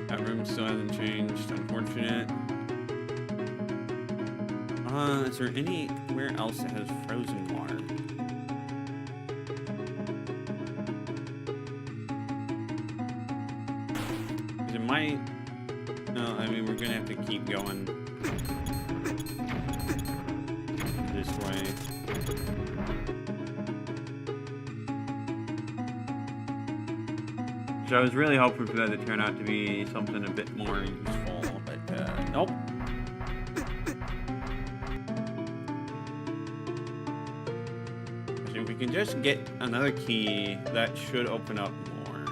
That room still hasn't changed. Unfortunate. Is there anywhere else that has frozen water? It might. No, I mean we're gonna have to keep going this way. So I was really hoping for that to turn out to be something a bit more useful, but nope. If we can just get another key, that should open up more.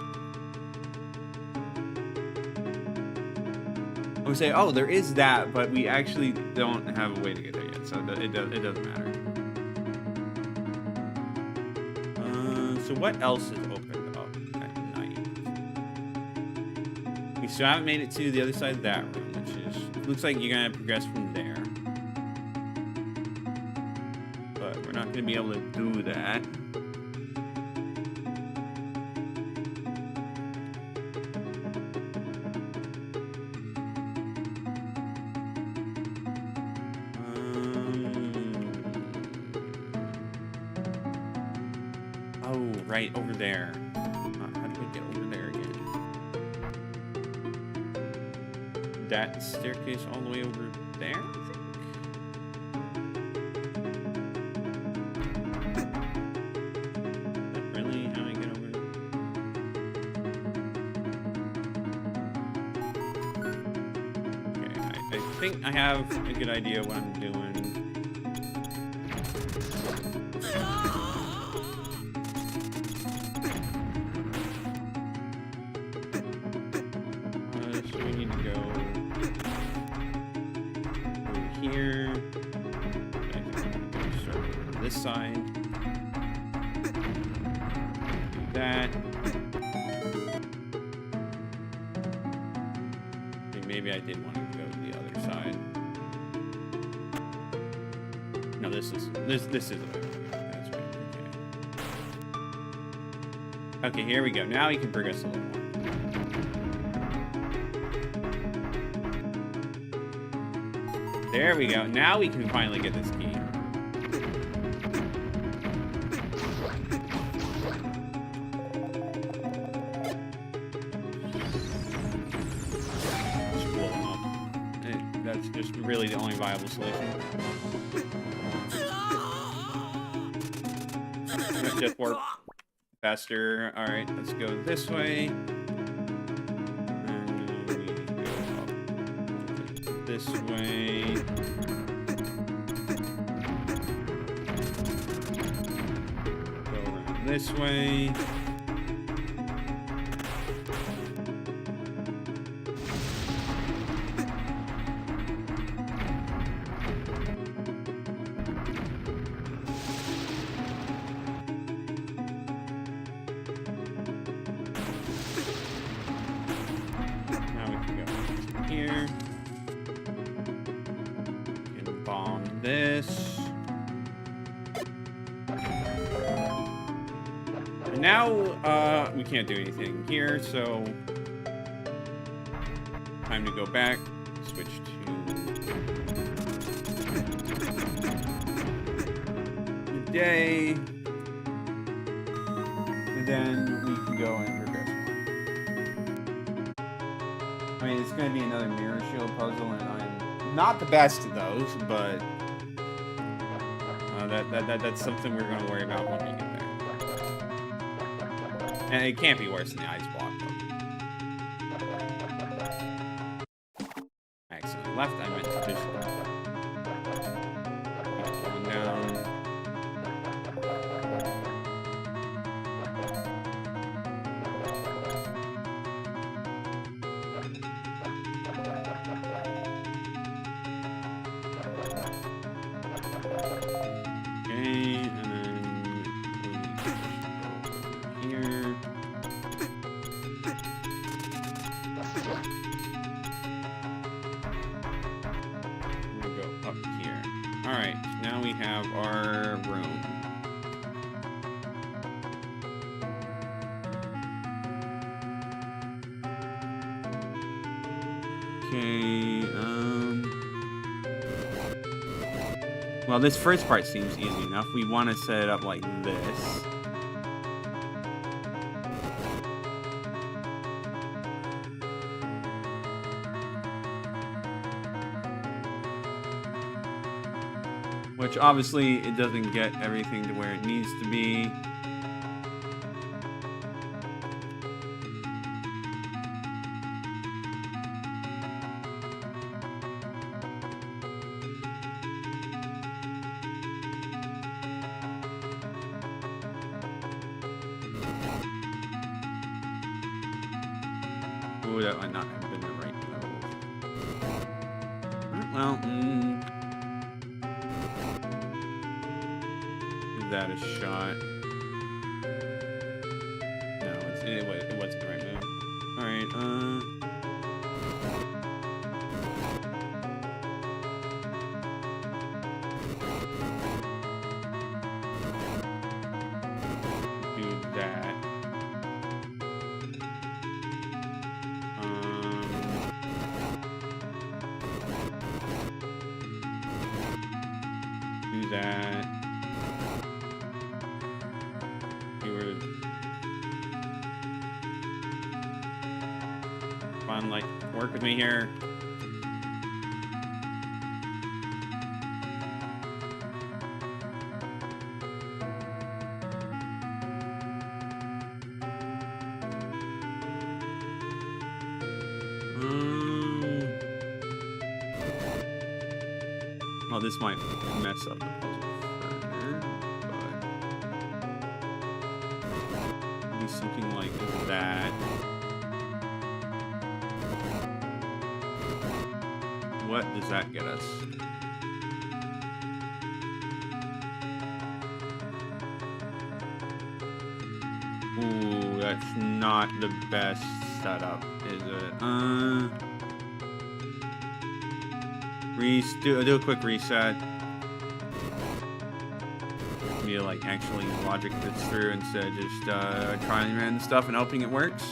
I would say, oh, there is that, but we actually don't have a way to get there yet, so it doesn't matter. So what else is opened up at night? We still haven't made it to the other side of that room, which is looks like you're gonna progress from there. But we're not gonna be able to do that. Oh, right over there. How do I get over there again? That staircase all the way over there, I think? Is that really how I get over there? Okay, I think I have a good idea what I'm doing. So we need to go side. Do that. Maybe I did want to go to the other side. No, this is the way. That's right. Okay. Okay, here we go. Now we can progress a little more. There we go. Now we can finally get this key. Just blow them up. That's just really the only viable solution. Just work faster. All right, let's go this way. And we go up this way. Go around this way. Here. We can bomb this. And now, we can't do anything here, so time to go back. Switch to the day. And then we can go and progress more. I mean, it's going to be another mirror shield puzzle, and I'm not the best at those, but that's something we're going to worry about when we get there. And it can't be worse than the ice block. I accidentally left. I meant to just keep going down. Alright, now we have our room. Okay, well, this first part seems easy enough. We want to set it up like this. Which obviously it doesn't get everything to where it needs to be. Ooh, that might not have been the right move. Well, that a shot. No, it wasn't the right move. Alright, do that. Do that. Fun, like, work with me here. Well, this might mess up the puzzle further, but maybe something like that. What does that get us? that's not the best setup, is it? Do a quick reset. Me like actually logic this through instead of just trying random stuff and hoping it works.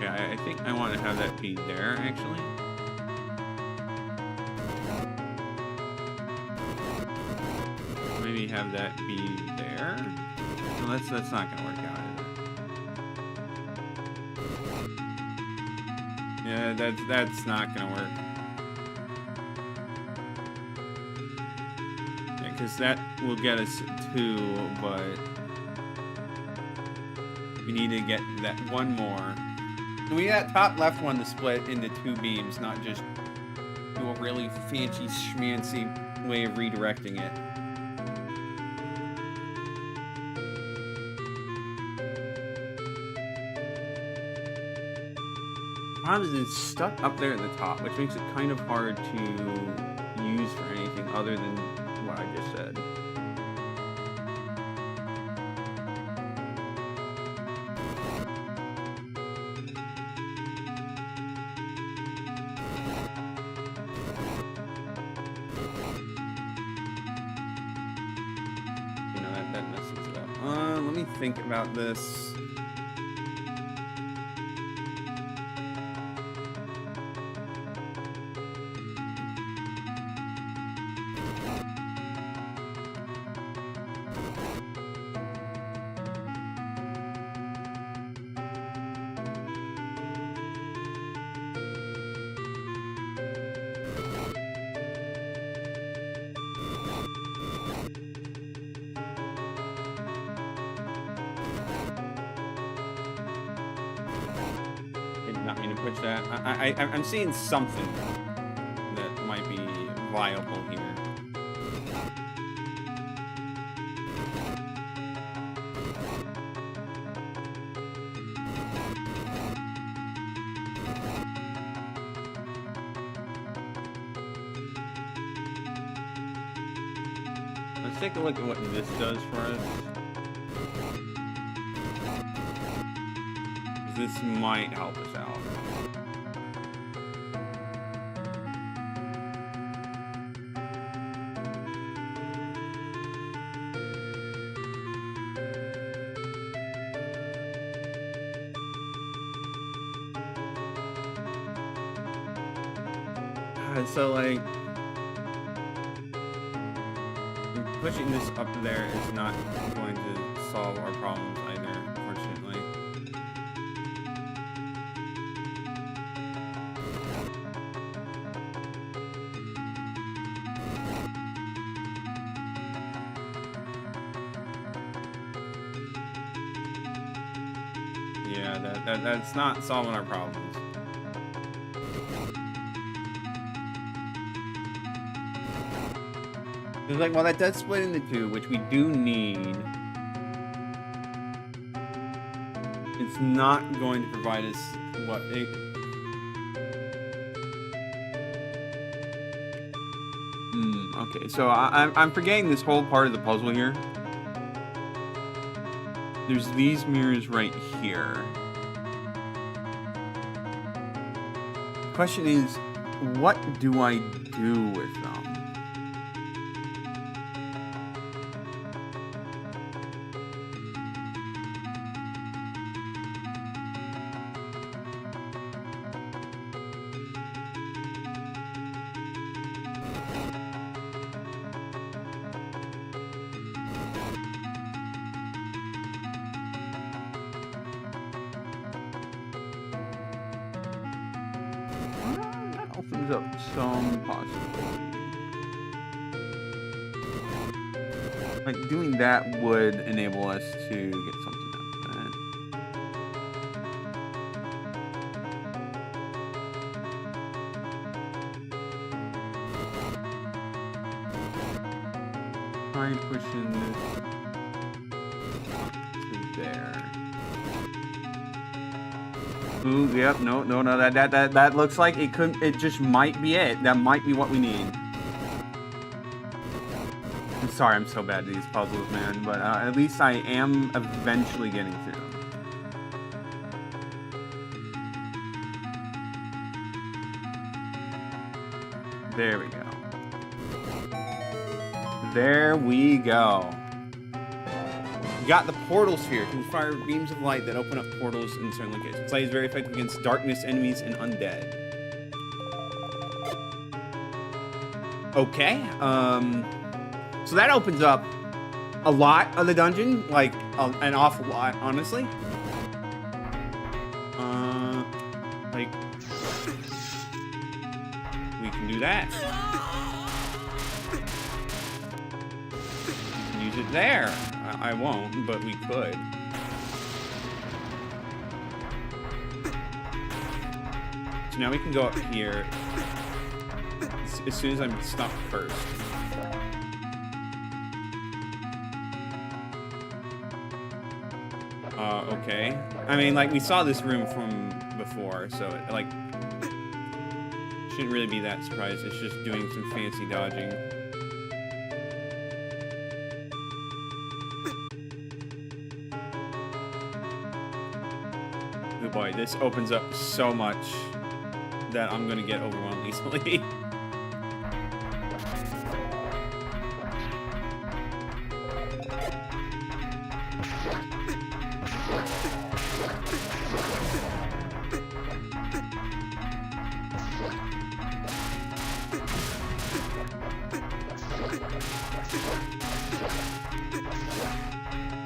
I think I want to have that be there, actually. Maybe have that be there. Well, that's not going to work out, is it? Yeah, that's not going to work. Yeah, because that will get us 2, but we need to get that one more. And we got top left one to split into 2 beams, not just do a really fancy schmancy way of redirecting it. Problem is it's stuck up there at the top, which makes it kind of hard to use for anything other than what I just said. Let me think about this. Not mean to push that. I'm seeing something that might be viable here. Let's take a look at what this does for us. This might help us out. So like pushing this up there is not going to solve our problems either, unfortunately. Yeah, that's not solving our problems. It's like, well, that does split into 2, which we do need. It's not going to provide us what it... Okay, so I'm forgetting this whole part of the puzzle here. There's these mirrors right here. The question is, what do I do with them? Opens up some possibility. Like, doing that would enable us to get something out of that. Try pushing this. there. Ooh, yep, no, that looks like it could, it just might be it. That might be what we need. I'm sorry, I'm so bad at these puzzles, man, but at least I am eventually getting through them. There we go. There we go. We got the portal sphere. Can fire beams of light that open up portals in certain locations. This light is very effective against darkness, enemies, and undead. Okay. So that opens up a lot of the dungeon, like an awful lot, honestly. Like we can do that. We can use it there. I won't, but we could. So now we can go up here as soon as I'm stuck first. Okay. I mean, like, we saw this room from before, so, like, shouldn't really be that surprised. It's just doing some fancy dodging. Oh boy, this opens up so much that I'm gonna get overwhelmed easily.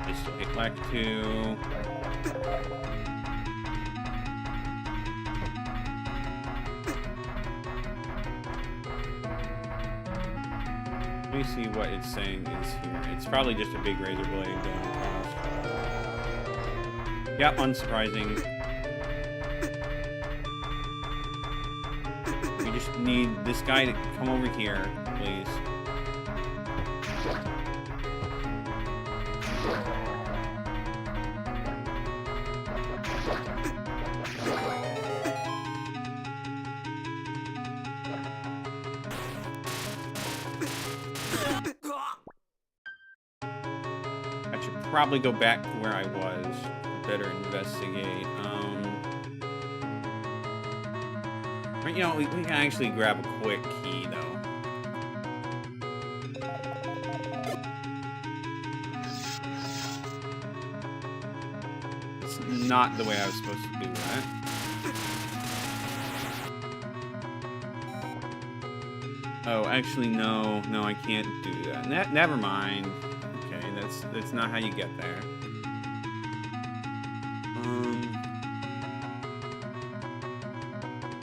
Just hit back to. Let me see what it's saying is here. It's probably just a big razor blade going across. Yeah, unsurprising. We just need this guy to come over here, please. Probably go back to where I was. Better investigate. You know, we can actually grab a quick key, though. It's not the way I was supposed to do that. Oh, actually, no. No, I can't do that. Never mind. That's not how you get there.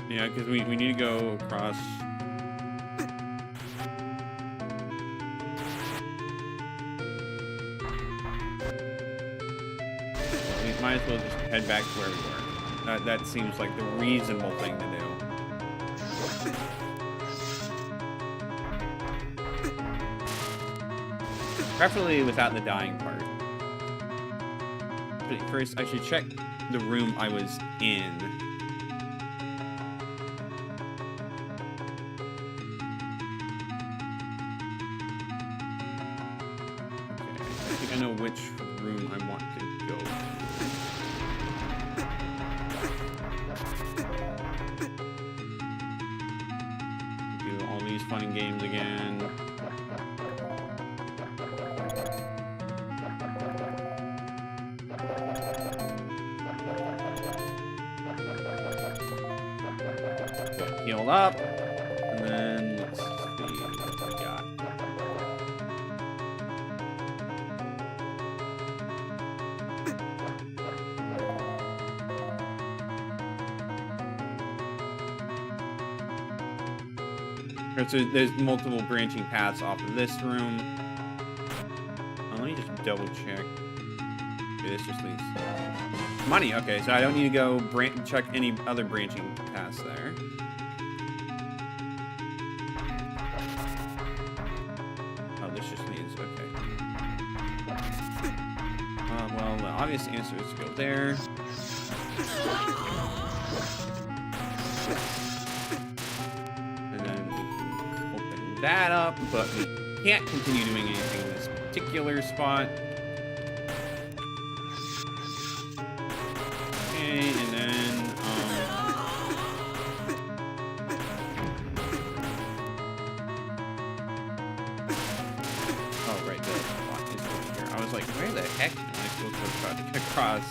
Yeah, because we need to go across. We might as well just head back to where we were. That seems like the reasonable thing to do. Preferably without the dying part. But first, I should check the room I was in. Okay, I think I know which room I want to go to. Do all these fun and games again. Heal up, and then let's see what we got. So there's multiple branching paths off of this room. Let me just double check. Okay, this just leads money. Okay, so I don't need to go check any other branching paths there. Well, the obvious answer is to go there. And then we can open that up, but we can't continue doing anything in this particular spot. Okay, and then, oh, right, the spot is over here. I was like, where the heck am I supposed to try to get across?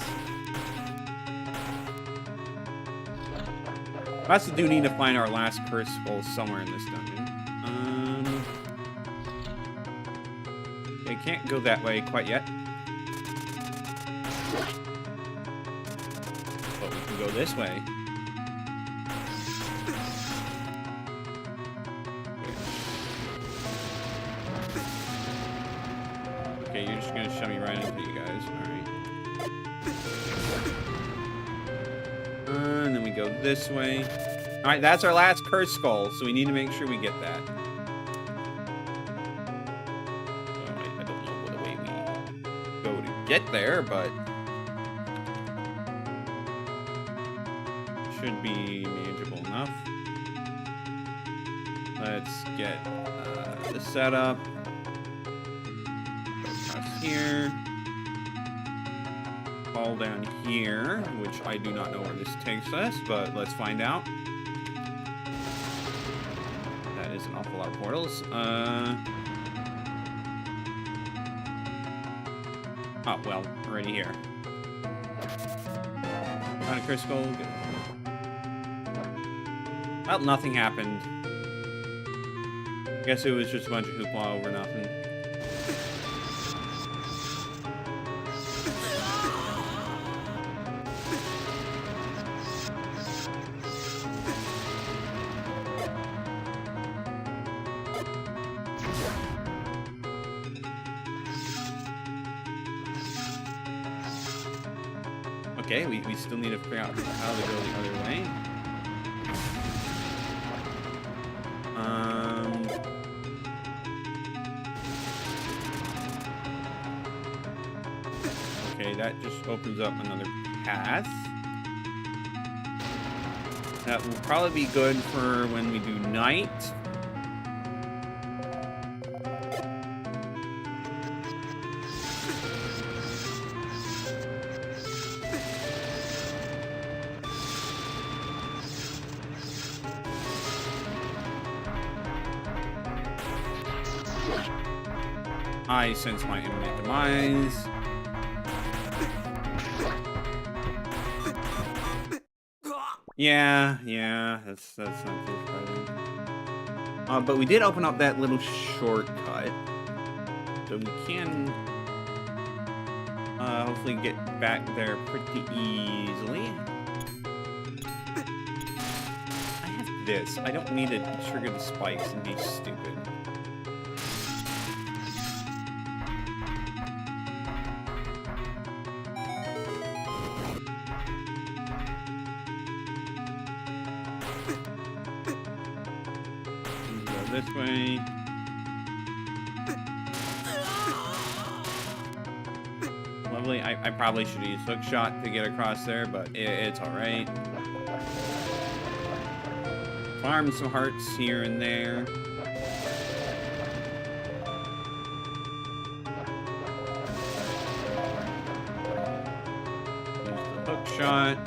We also do need to find our last curse skull somewhere in this dungeon. Okay, can't go that way quite yet. But we can go this way. Okay, you're just gonna shove me right into you guys. Alright. And then we go this way. Alright, that's our last curse skull, so we need to make sure we get that. So I don't know what way we go to get there, but should be manageable enough. Let's get the setup. Go across here. Fall down here, which I do not know where this takes us, but let's find out. That is an awful lot of portals. Oh, well, already here. Found a crystal. Good. Well, nothing happened. Guess it was just a bunch of hoopla over nothing. Okay, we still need to figure out how to go the other way. Okay, that just opens up another path. That will probably be good for when we do night. I sense my imminent demise. Yeah, that's not too surprising. But we did open up that little shortcut, so we can hopefully get back there pretty easily. I have this. I don't need to trigger the spikes and be stupid. This way. Lovely. I probably should use hook shot to get across there, but it's alright. Farm some hearts here and there. Use the hook shot.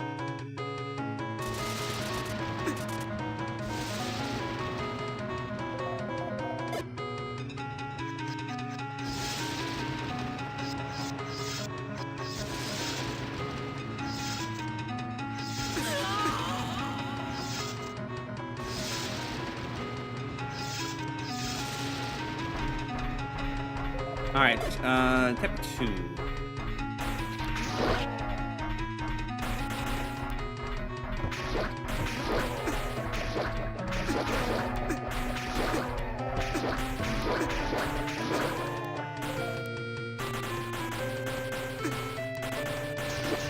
Alright, step 2.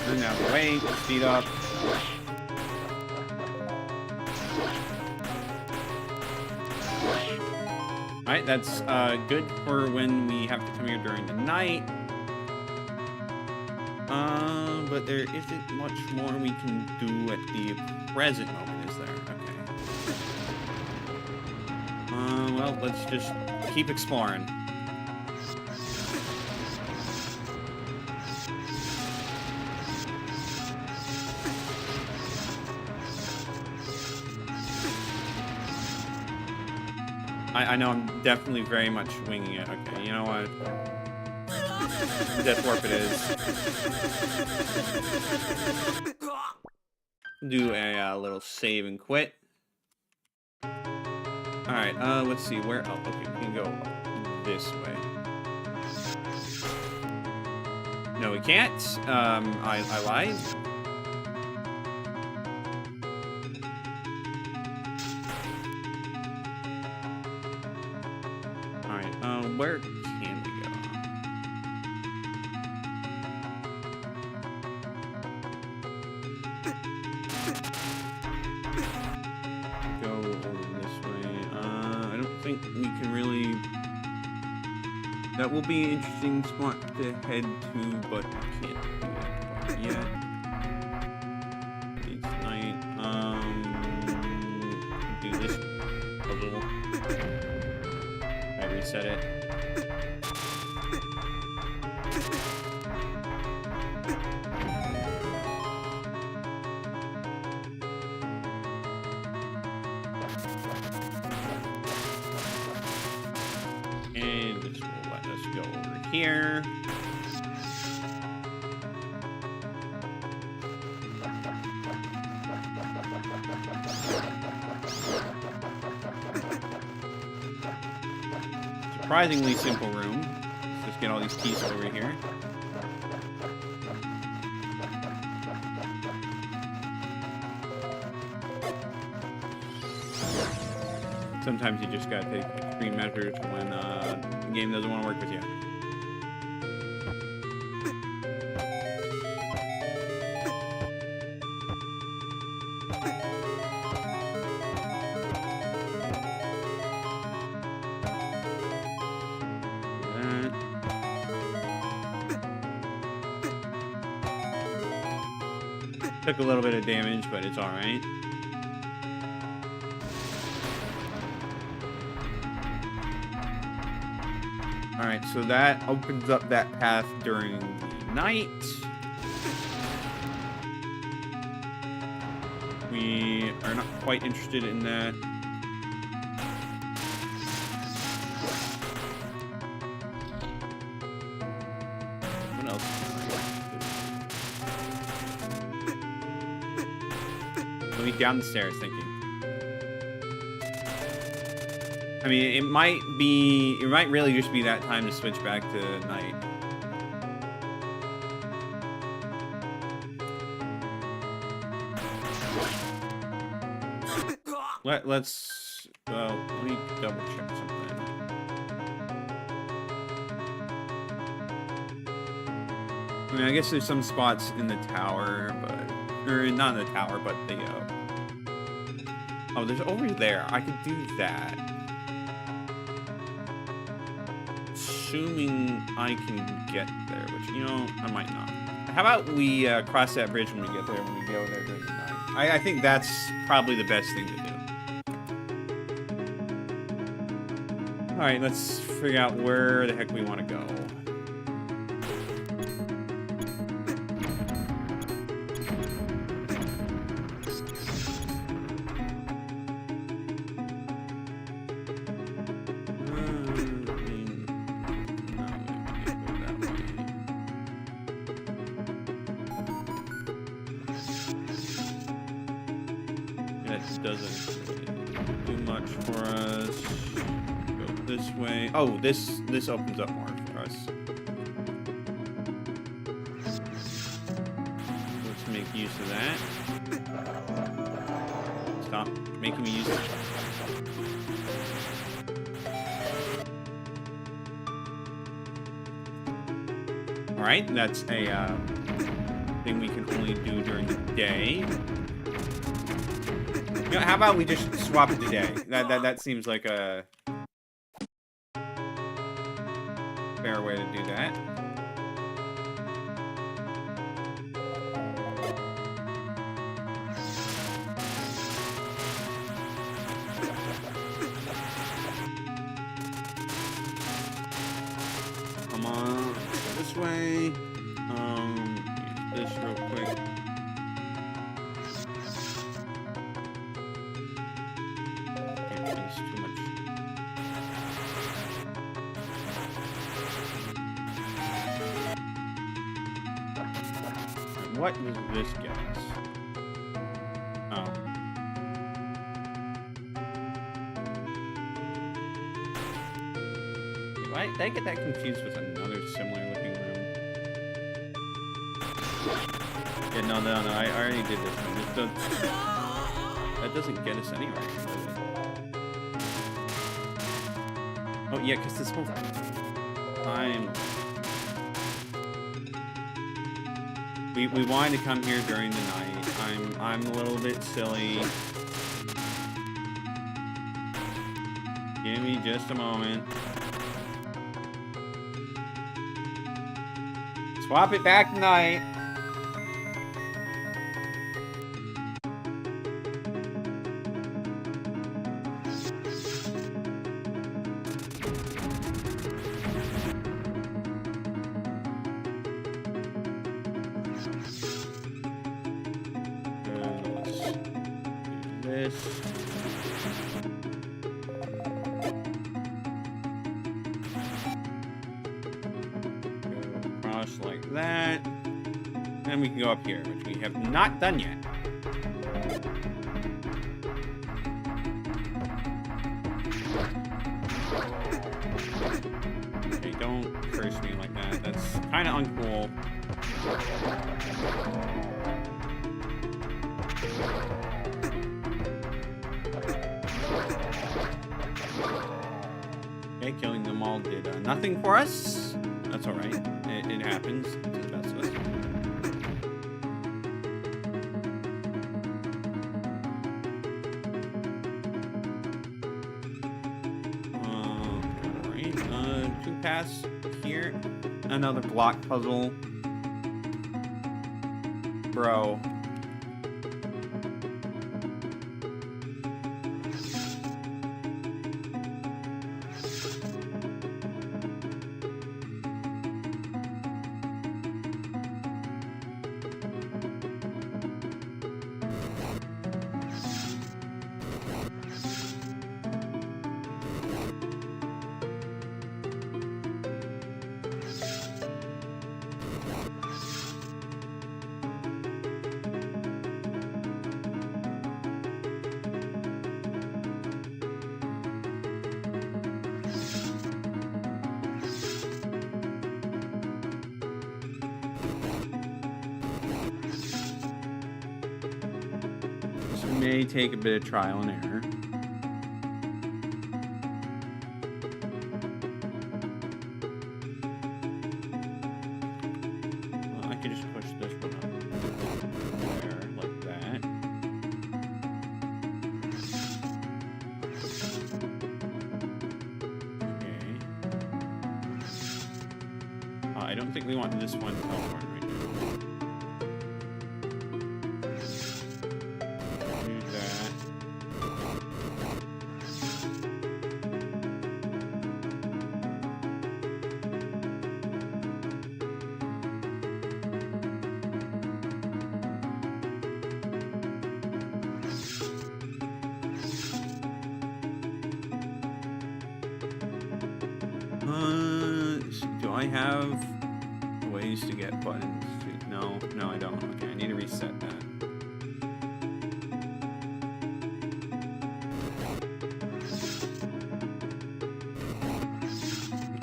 Turn out the way, speed up. Alright, that's good for when we have to come here during the night. But there isn't much more we can do at the present moment, is there? Okay. Well, let's just keep exploring. I know I'm definitely very much winging it. Okay, you know what? Death Warp it is. Do a little save and quit. Alright, let's see. Where? Oh, okay, we can go this way. No, we can't. I lied. Alright, where can we go? Go over this way. I don't think we can really... That will be an interesting spot to head to, but we can't do that quite yet. It's night. Do this puzzle. I reset it. And this will let us go over here. Surprisingly simple room. Let's just get all these keys over here. Sometimes you just gotta take extreme measures when the game doesn't want to work with you. Took a little bit of damage, but it's alright. Alright, so that opens up that path during the night. We are not quite interested in that. What else can I do? Going down the stairs, thinking. I mean, it might really just be that time to switch back to night. Let me double check something. I mean, I guess there's some spots in the tower, or not in the tower, but the, oh, there's over there. I could do that. Assuming I can get there, which, you know, I might not. How about we cross that bridge when we get there, when we go there during the night? I think that's probably the best thing to do. Alright, let's figure out where the heck we want to go. Doesn't do much for us. Go this way. Oh, this opens up more for us. Let's make use of that. Stop making me use it. All right, that's a thing we can only do during the day. You know, how about we just swap it today? That seems like a fair way to do that. what does this get us? Oh. Why did I get that confused with another similar looking room? Yeah, no, I already did this one. That doesn't get us anywhere. Oh, yeah, because this whole time... We wanted to come here during the night. I'm a little bit silly. Give me just a moment. Swap it back tonight. This. Go across like that. And we can go up here, which we have not done yet. Okay, don't curse me like that. That's kind of uncool. Okay, killing them all did nothing for us. That's alright. It happens to the best of us. Alright, 2 paths here. Another block puzzle. Bro. May take a bit of trial and error. Well, I could just push this one up there, like that. Okay. I don't think we want this one to teleport right now. Do I have ways to get buttons? No, I don't. Okay, I need to reset that.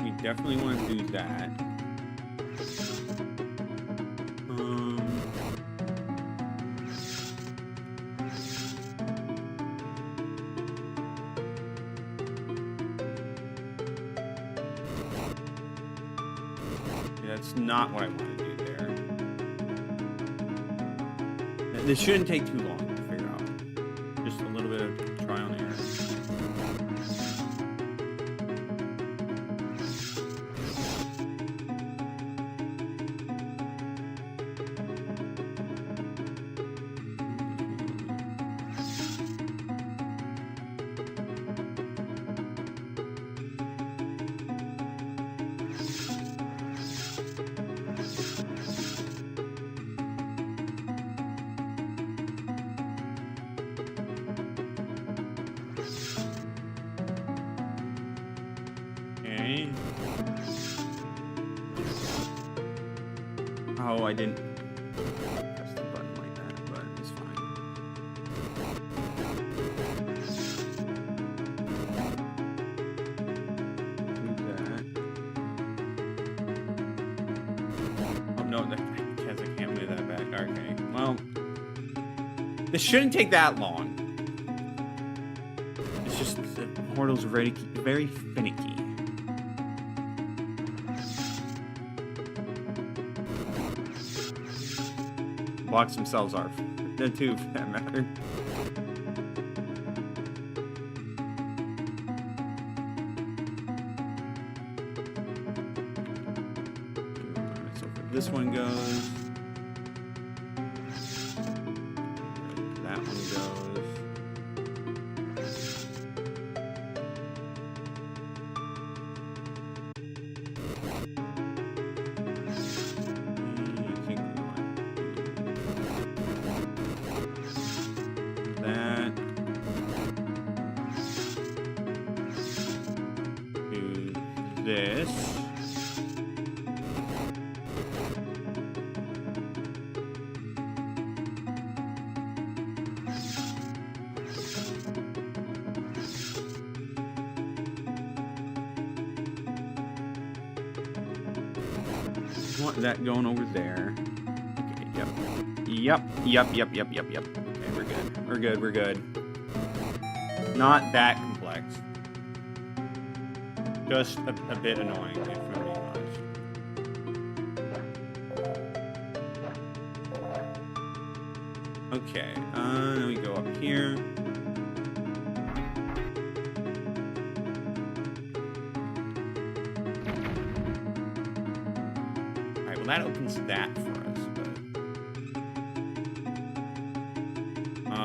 We definitely want to do that. That's not what I want to do there. This shouldn't take too long to figure out. Just a little bit of trial and error. Oh, I didn't. no, I guess I can't move that back. Okay, well, this shouldn't take that long. It's just the portals are very finicky. Blocks themselves are. The two, for that matter. So this one goes. That one goes. This. Want that going over there. Okay, yep. Yep. Okay, we're good. Not that complex. Just a bit annoying, if I'm being honest. Okay, then we go up here. Alright, well that opens that for us, but...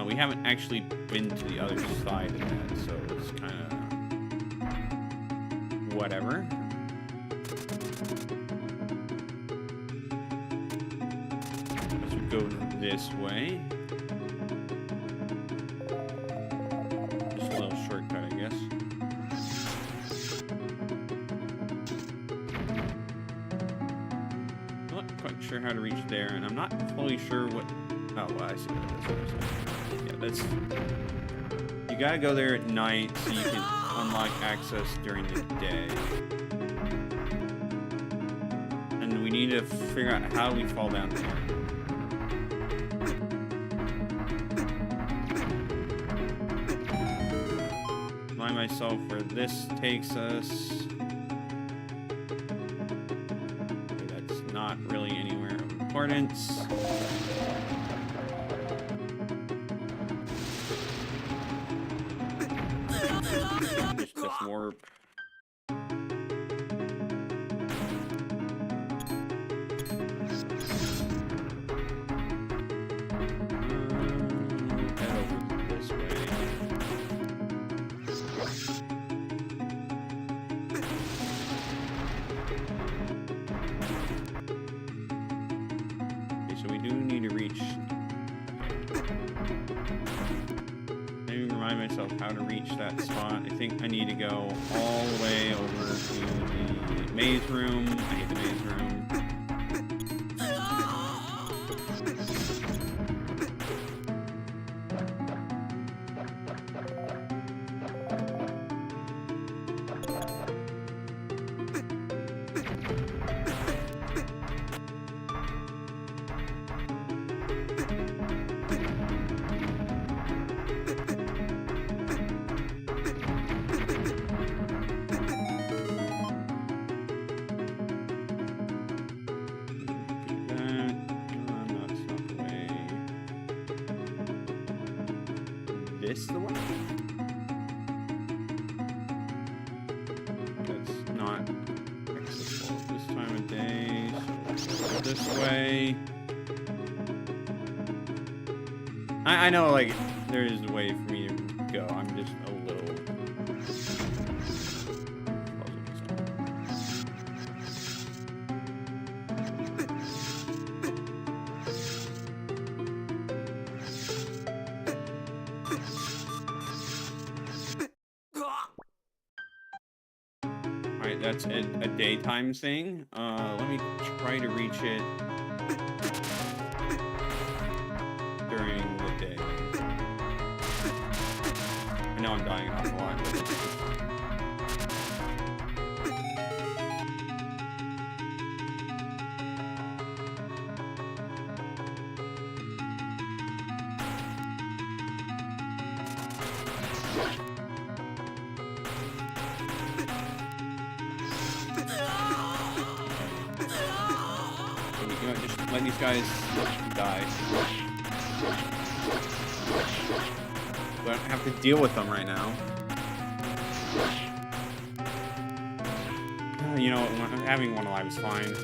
we haven't actually been to the other side of that, so it's kind of... whatever. Let's go this way. Just a little shortcut, I guess. I'm not quite sure how to reach there, and I'm not fully sure what... Oh, well, I see what it is. Yeah, that's... You gotta go there at night so you can unlock access during the day. And we need to figure out how we fall down there. Remind myself where this takes us. Okay, that's not really anywhere of importance. Warp. Head over this way. Okay, so we do need to reach. Remind myself how to reach that spot. I think I need to go all the way over to the maze room. I hate the maze room. This the one? That's not accessible at this time of day, so let's go this way. I know, like, there is a way for me to go. I'm just a little... Alright, that's a daytime thing. Let me try to reach it during the day. I know I'm dying an awful lot. just let these guys die. So I don't have to deal with them right now. You know, having one alive is fine.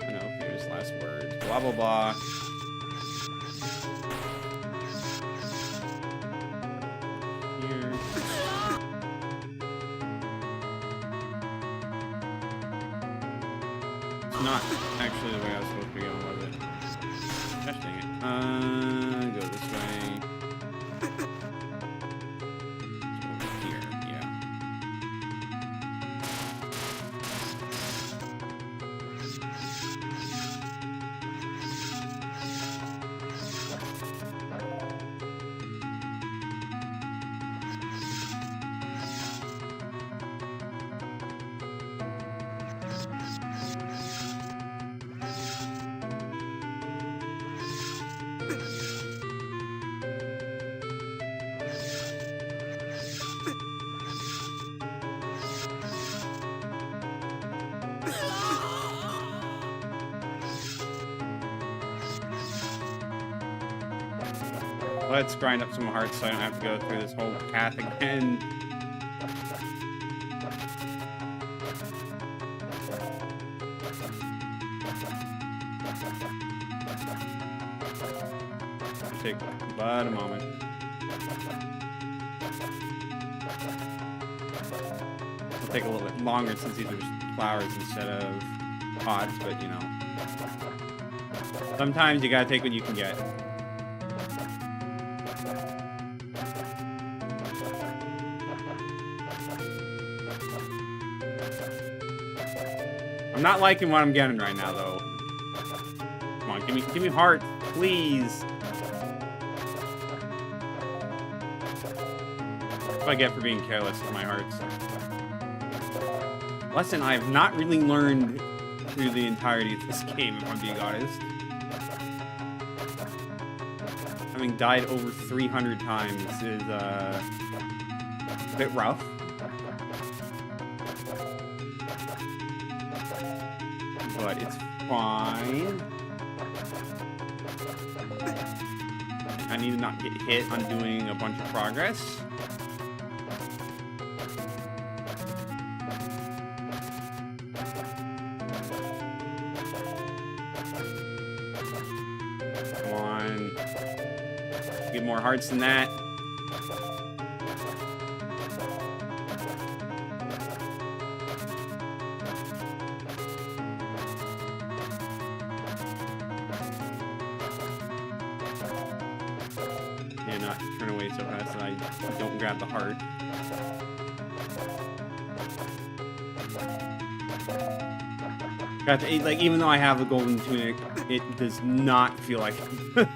I know, famous last words. Blah, blah, blah. Here. It's not actually the way I was supposed to be going with it. Gosh dang it. Go this way. Here, yeah. Let's grind up some hearts so I don't have to go through this whole path again. It'll take but a moment. It'll take a little bit longer since these are flowers instead of pots, but you know. Sometimes you gotta take what you can get. I'm not liking what I'm getting right now, though. Come on, give me heart, please. That's what I get for being careless with my hearts. Lesson I have not really learned through the entirety of this game, if I'm being honest. Having died over 300 times is a bit rough. But it's fine. I need to not get hit on doing a bunch of progress. Come on. Get more hearts than that. Not turn away so fast that I don't grab the heart. Like, even though I have a golden tunic, it does not feel like it.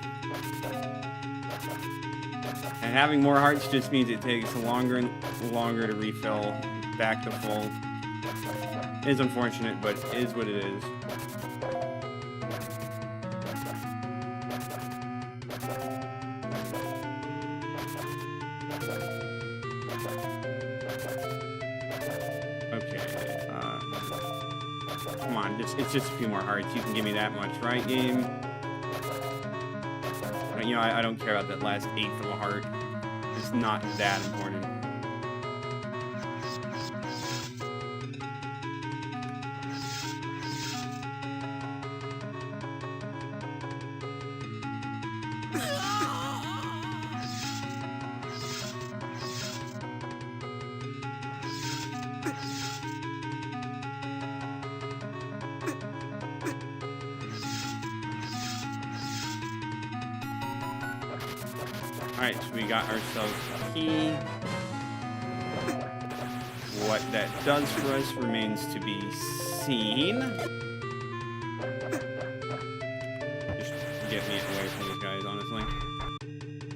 And having more hearts just means it takes longer and longer to refill back to full. It is unfortunate, but it is what it is. Come on, it's just a few more hearts. You can give me that much, right, game? But, you know, I don't care about that last eighth of a heart. It's not that important. Alright, so we got ourselves a key. What that does for us remains to be seen. Just get me away from these guys, honestly.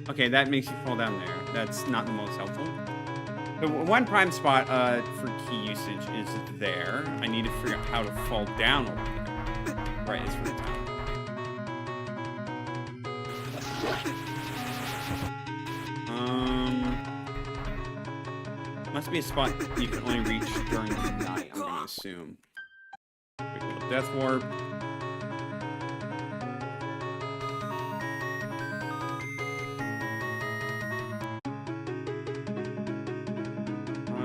Okay, that makes you fall down there. That's not the most helpful. The one prime spot for key usage is there. I need to figure out how to fall down over there. Right, it's for the time. Must be a spot you can only reach during the night, I'm gonna assume. Quick little Death Warp.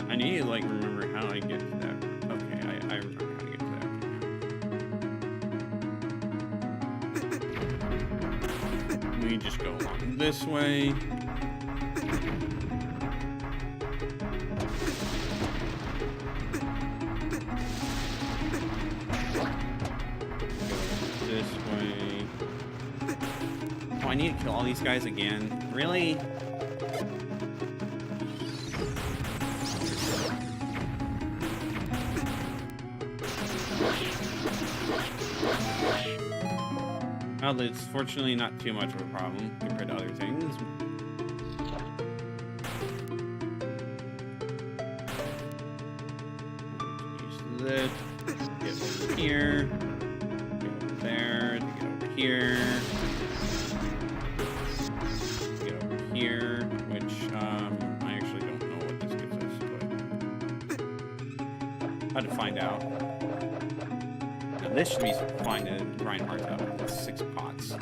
I need to like remember how I get to that. Okay, I remember how to get to that. We just go along this way. This way. Oh, I need to kill all these guys again. Really? Well, it's fortunately not too much of a problem compared to other things. Use this. Get over here. Get over there. Get over here. Get over here. Which I actually don't know what this gives us, but I had to find out. Now, this should be fine to grind hearts out. It's 6 pots.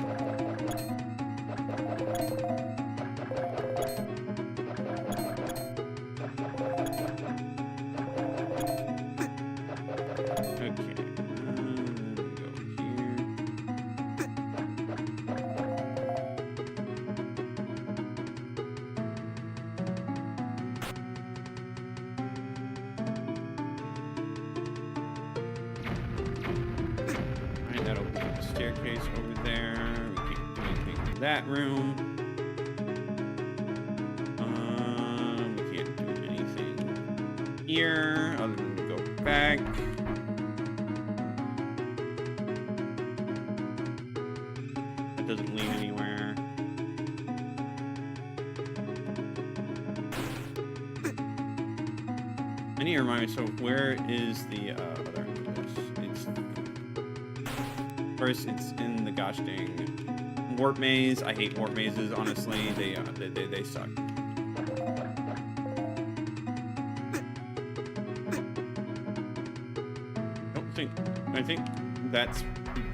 That opens up the staircase over there. We can't do anything in that room. We can't do anything here other than to go back. That doesn't lead anywhere. I need to remind myself, where is the other end of this? First, it's in the gosh dang warp maze. I hate warp mazes, honestly. They suck. I think that's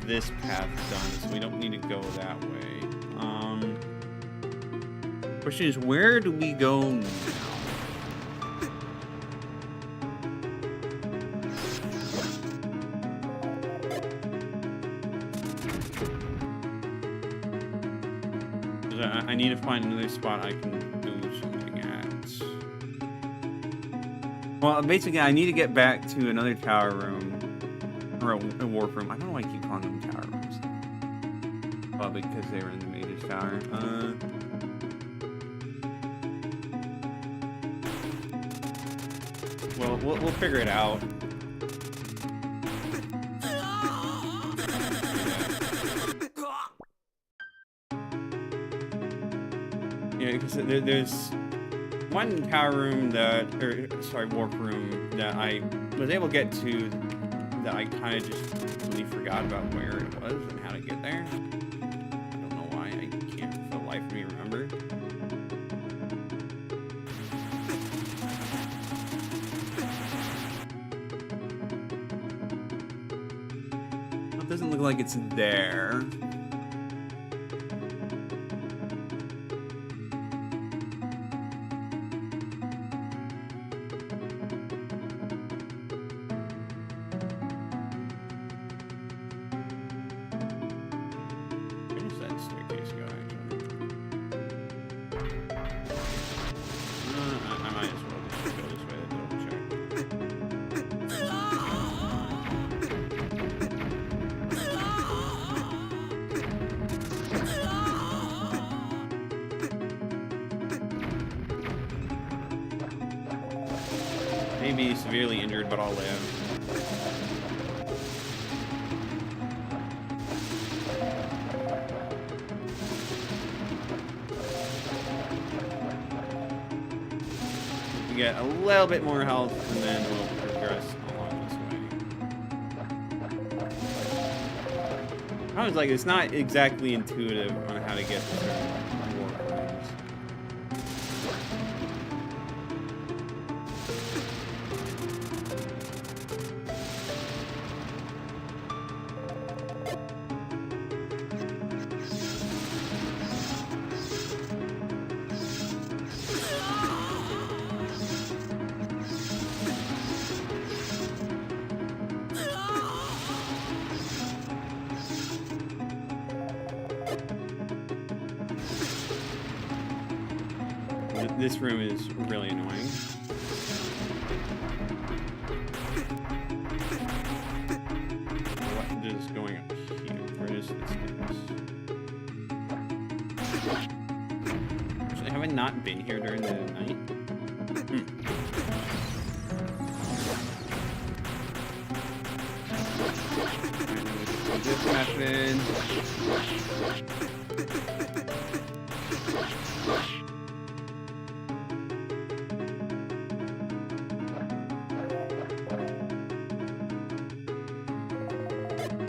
this path done, so we don't need to go that way. Question is, where do we go now? I need to find another spot I can do something at. Well, basically, I need to get back to another tower room. Or a warp room. I don't know why I keep calling them tower rooms. Probably because they were in the Mage's Tower. Well, we'll figure it out. Yeah, because there's one tower room that, warp room that I was able to get to that I kind of just completely forgot about where it was and how to get there. I don't know why. I can't for the life of me remember. It doesn't look like it's there. Maybe severely injured, but I'll live. We get a little bit more health, and then we'll progress along this way. I was like, it's not exactly intuitive on how to get to certain warp rooms. This room is really annoying. What is going on here? Where is this? Actually, have I not been here during the night? This method.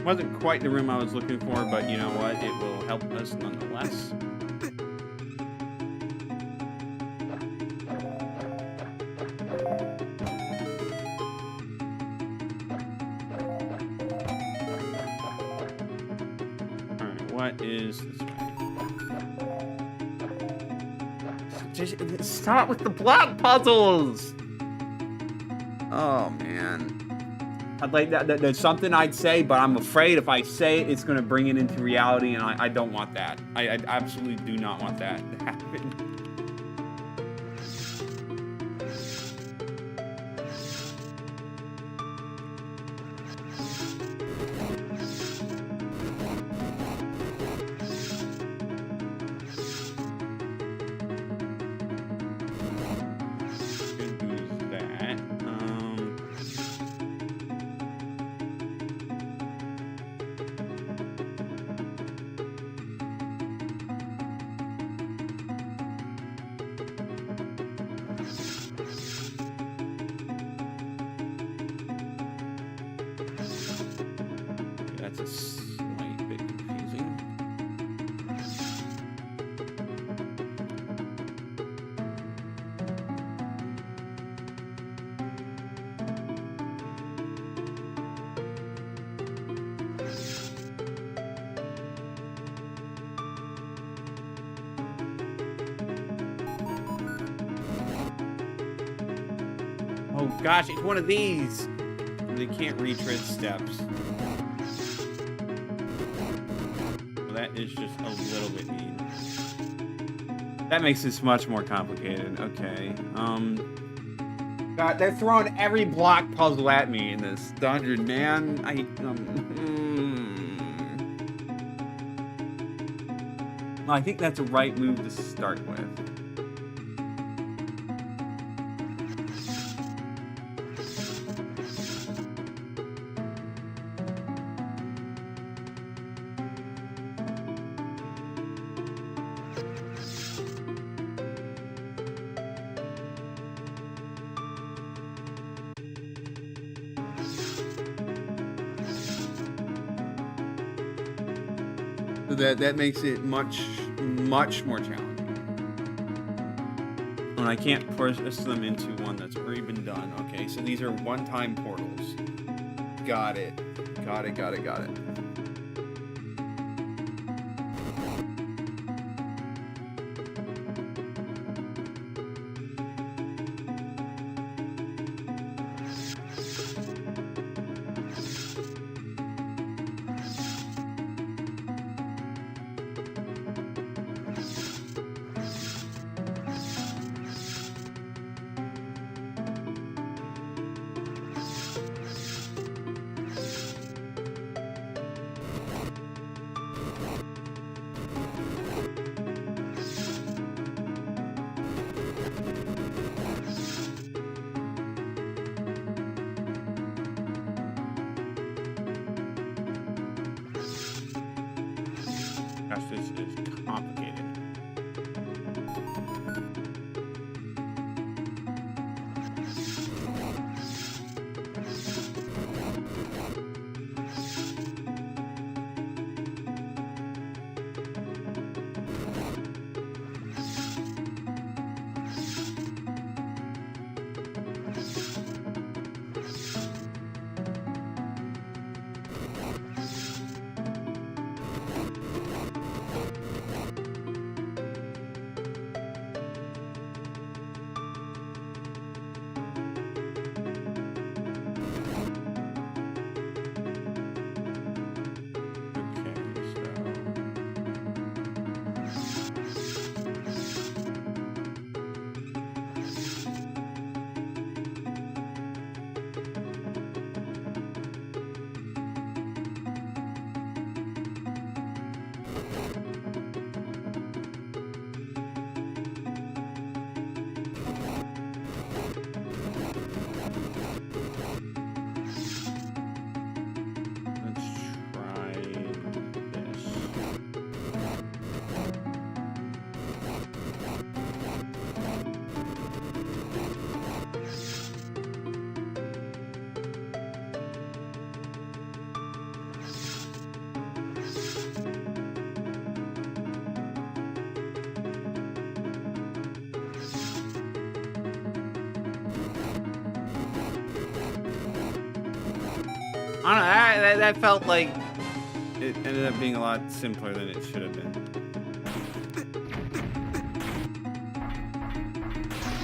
Wasn't quite the room I was looking for, but you know what? It will help us nonetheless. Alright, what is this way? Just stop with the block puzzles! Oh, man. I'd like that's something I'd say, but I'm afraid if I say it, it's going to bring it into reality, and I don't want that. I absolutely do not want that to happen. That's a slight bit confusing. Oh gosh, it's one of these. They can't retread steps. That is just a little bit mean. That makes this much more complicated. Okay. God, they're throwing every block puzzle at me in this dungeon, man. I think that's a right move to start with. So that makes it much more challenging. And I can't push them into one that's already been done. Okay, so these are one-time portals. Got it. Got it. I don't know, that felt like it ended up being a lot simpler than it should have been.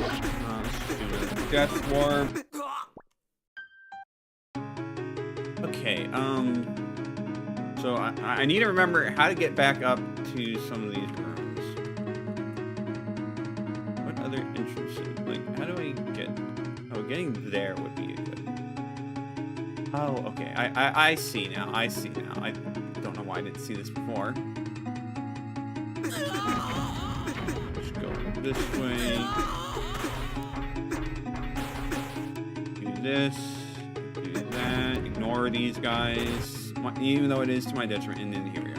Let's do a Death Warp. Okay, so I need to remember how to get back up to some of these rooms. What other entrances? Like, how do I get... Oh, getting there would be a good... Oh, okay, I see now, I see now. I don't know why I didn't see this before. Let's go this way. Do this. Do that. Ignore these guys. Even though it is to my detriment. And then here we are.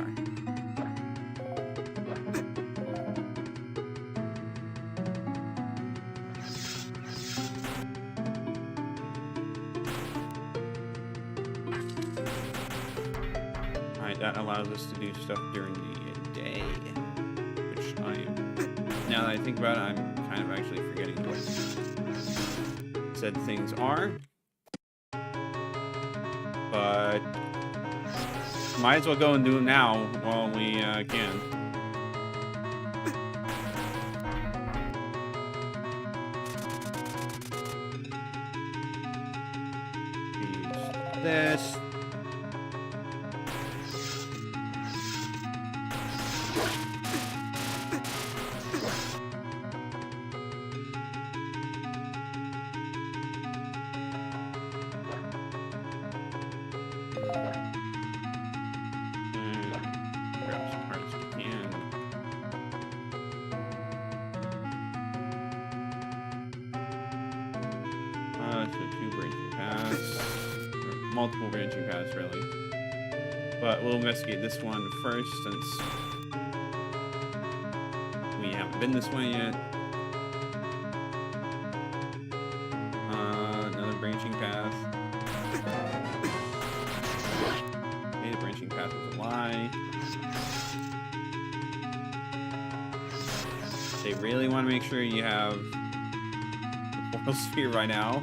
Alright, that allows us to do stuff during the day. Which now that I think about it, I'm kind of actually forgetting what said things are. But might as well go and do them now while we can. Use this. Multiple branching paths, really. But we'll investigate this one first, since we haven't been this way yet. Another branching path. Okay, the branching path was a lie. They really want to make sure you have the portal sphere right now.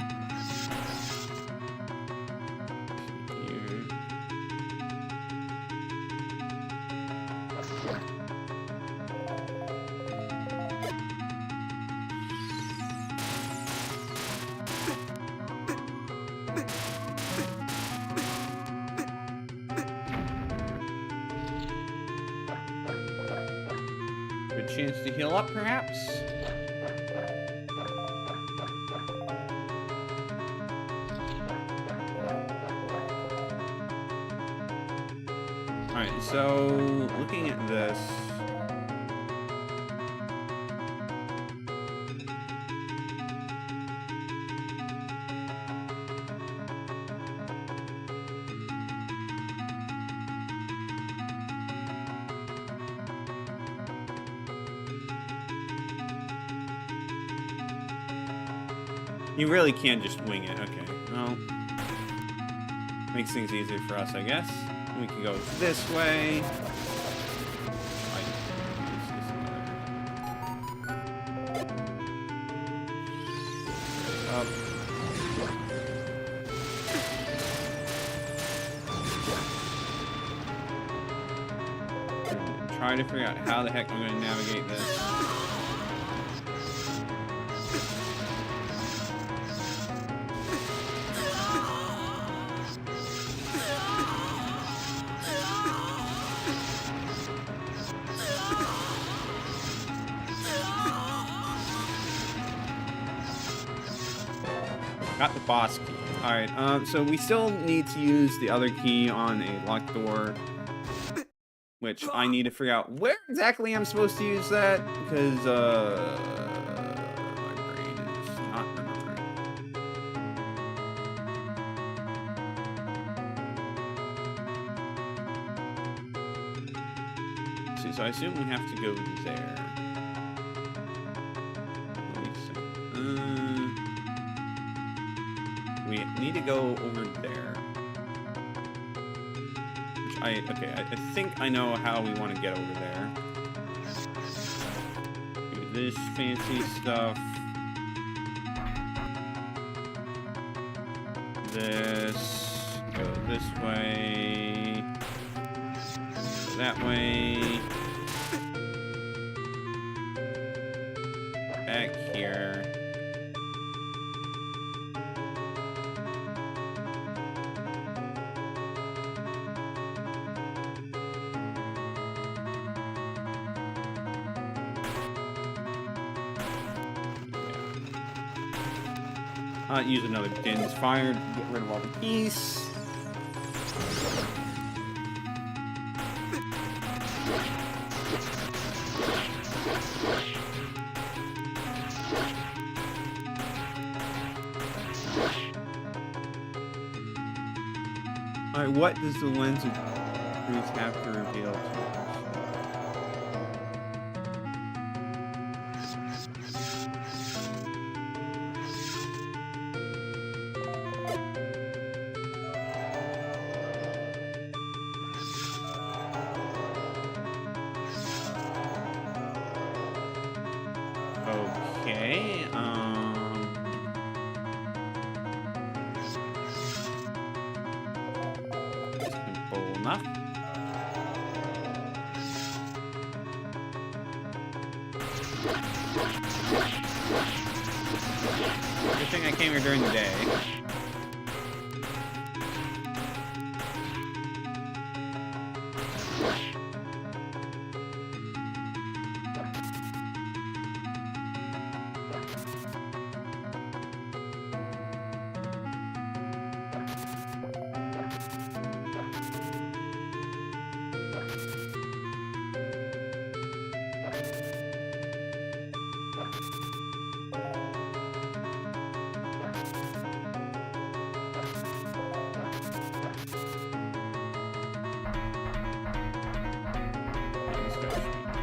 Chance to heal up, perhaps? Alright, so looking at this, you really can't just wing it. Okay, well, makes things easier for us, I guess. We can go this way. Up. Try to figure out how the heck I'm going to navigate this. Got the boss key. Alright, so we still need to use the other key on a locked door, which I need to figure out where exactly I'm supposed to use that, because, my brain is not remembering. Let's see, so I assume we have to go there. Let me see. We need to go over there. Which I think I know how we want to get over there. Do this fancy stuff. This. Go This way. That way. Back here. Use another Din's Fire to get rid of all the geese. Alright, what does the lens of truth have to reveal to us? Okay, simple enough. Good thing I came here during the day.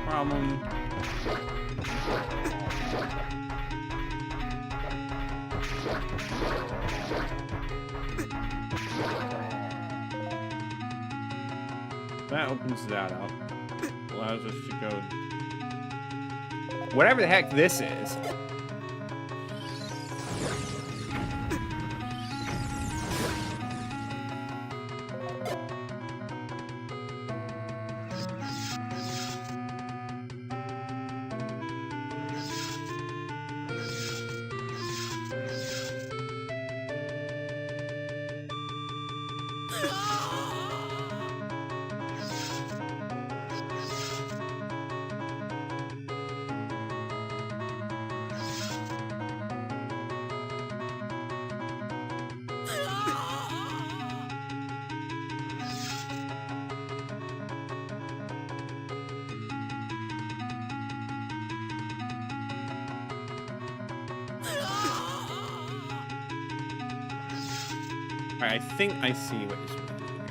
Problem. That opens that up. Allows us to go. Whatever the heck this is. Alright, I think I see what you're supposed to do here.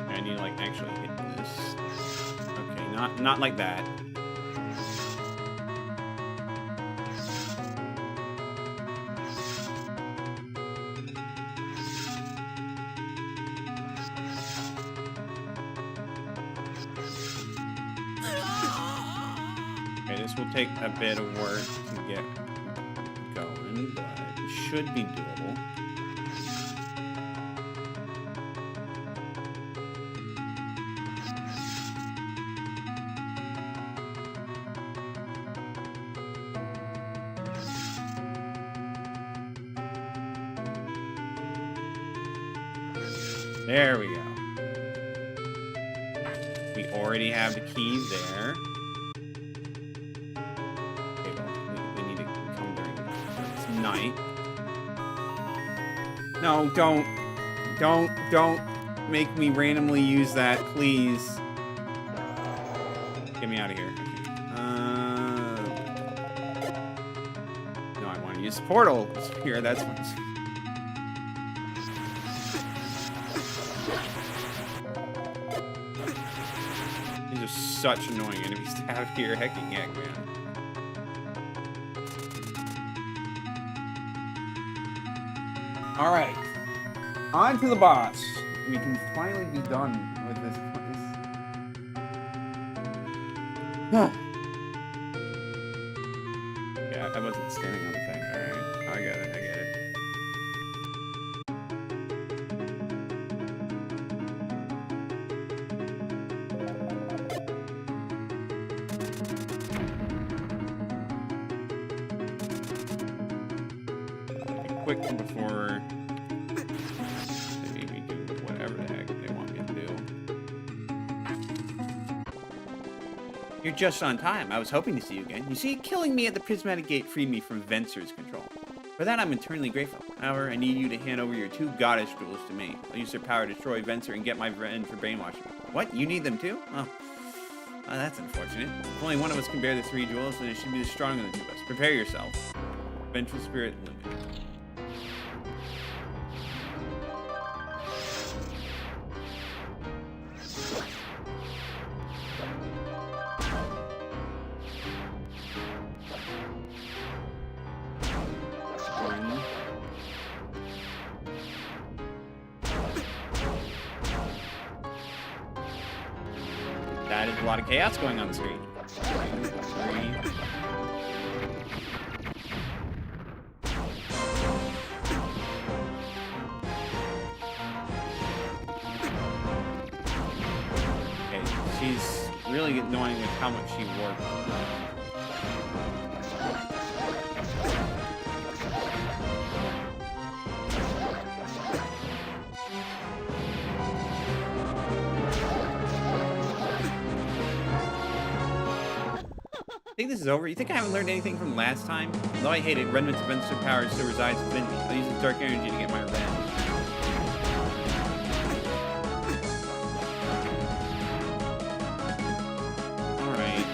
I need to like actually hit this. Okay, not like that. This will take a bit of work to get going, but it should be doable. There we go. We already have the key there. Night. No, don't make me randomly use that, please. Get me out of here. No, I want to use portal here. That's what. These are such annoying enemies to have here. Hecking heck, man. Alright. On to the boss. We can finally be done with this place. Yeah, I wasn't standing on the thing. Alright. I get it. Quick before they make me do whatever the heck they want me to do. You're just on time. I was hoping to see you again. You see, killing me at the prismatic gate freed me from Venser's control. For that, I'm eternally grateful. However, I need you to hand over your 2 goddess jewels to me. I'll use their power to destroy Venser and get my friend for brainwashing. What? You need them too? Oh, that's unfortunate. If only one of us can bear the 3 jewels, then it should be the stronger of the 2 of us. Prepare yourself. Vengeful Spirit Limited. That is a lot of chaos going on the screen. 2, 3. Okay, she's really annoying with how much she works. I think this is over. You think I haven't learned anything from last time? Though I hate it, Redmond's Venser power still resides within me. I'll use the dark energy to get my revenge. Alright.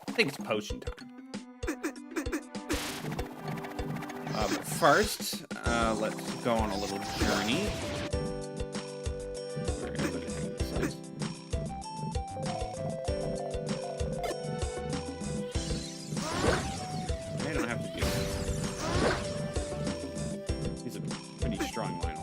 I think it's potion time. But first, let's go on a little journey. Where is it? I don't have to do this. He's a pretty strong Lionel.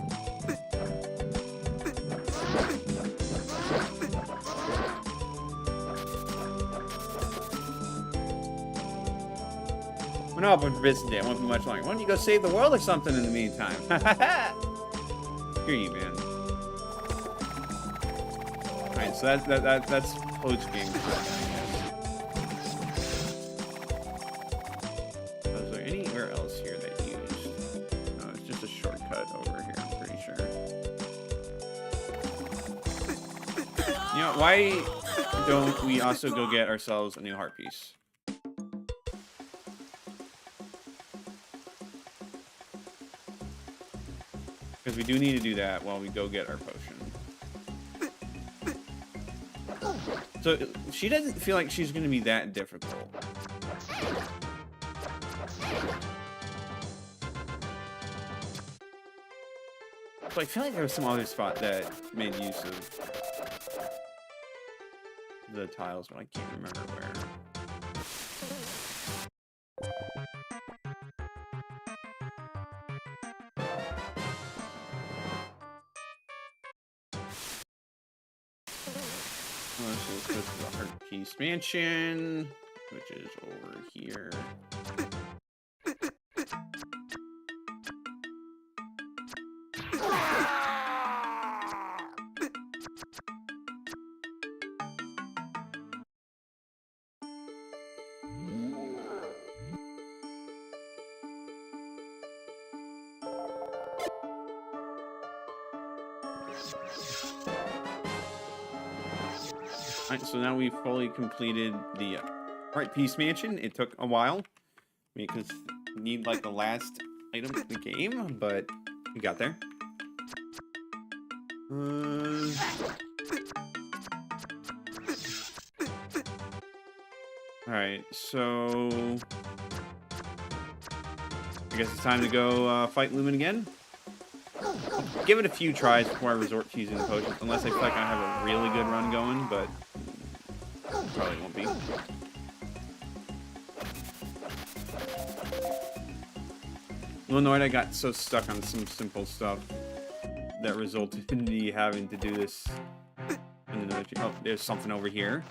We're not open for business today. I won't be much longer. Why don't you go save the world or something in the meantime? Screw you, man. Alright, so that's post game. Was there anywhere else here that used? No, it's just a shortcut over here, I'm pretty sure. You know, why don't we also go get ourselves a new heart piece? Because we do need to do that while we go get our potion. So she doesn't feel like she's going to be that difficult. So I feel like there was some other spot that made use of the tiles, but I can't remember where. So let's go to the Heart Piece Mansion, which is over here. Alright, so now we've fully completed the Heart Piece Mansion. It took a while because we need like the last item of the game, but we got there. Alright, so I guess it's time to go fight Lumen again. I'll give it a few tries before I resort to using the potions, unless I feel like I have a really good run going, but probably won't be. I'm annoyed I got so stuck on some simple stuff that resulted in me having to do this. Oh, there's something over here.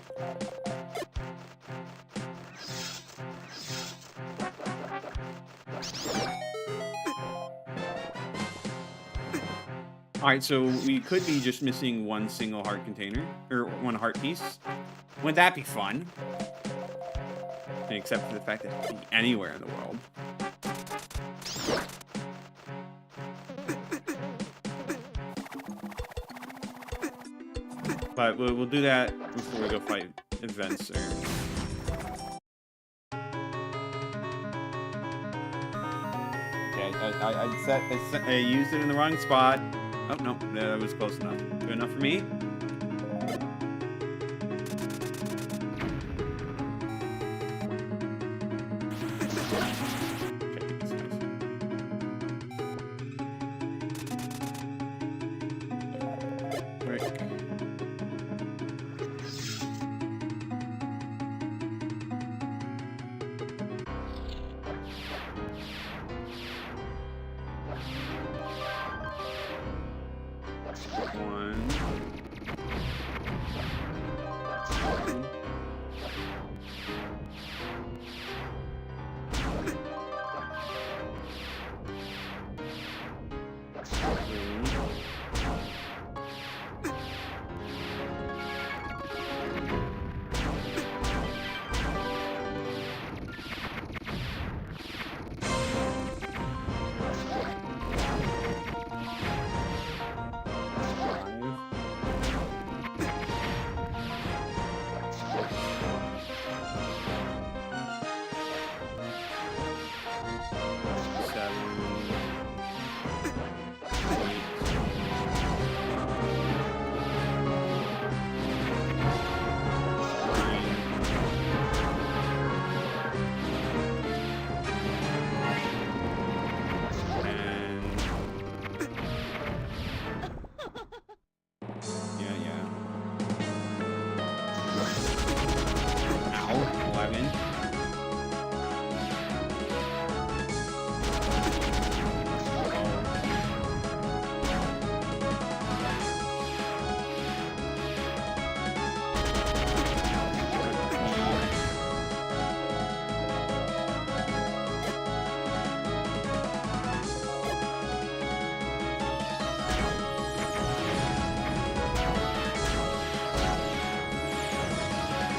Alright, so we could be just missing one single heart container, or one heart piece. Wouldn't that be fun? Except for the fact that it could be anywhere in the world. But we'll do that before we go fight events. Okay, I used it in the wrong spot. Oh, no, that was close enough. Good enough for me.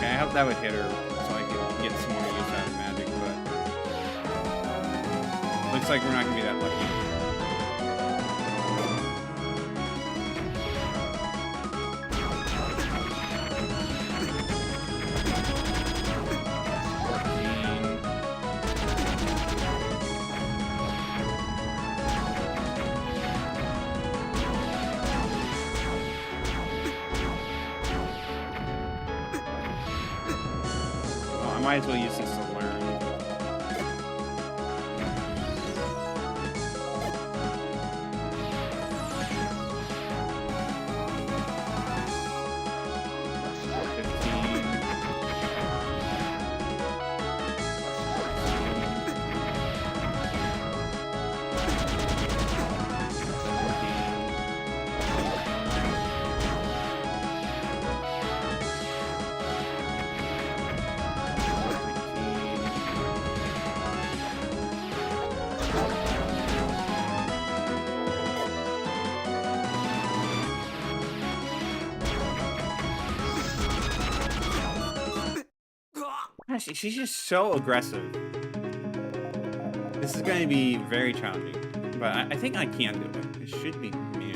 I hope that would hit her so I could get some more use out of magic, but looks like we're not gonna be that lucky. Might as well use this to learn. She's just so aggressive. This is going to be very challenging, but I think I can do it. It should be me.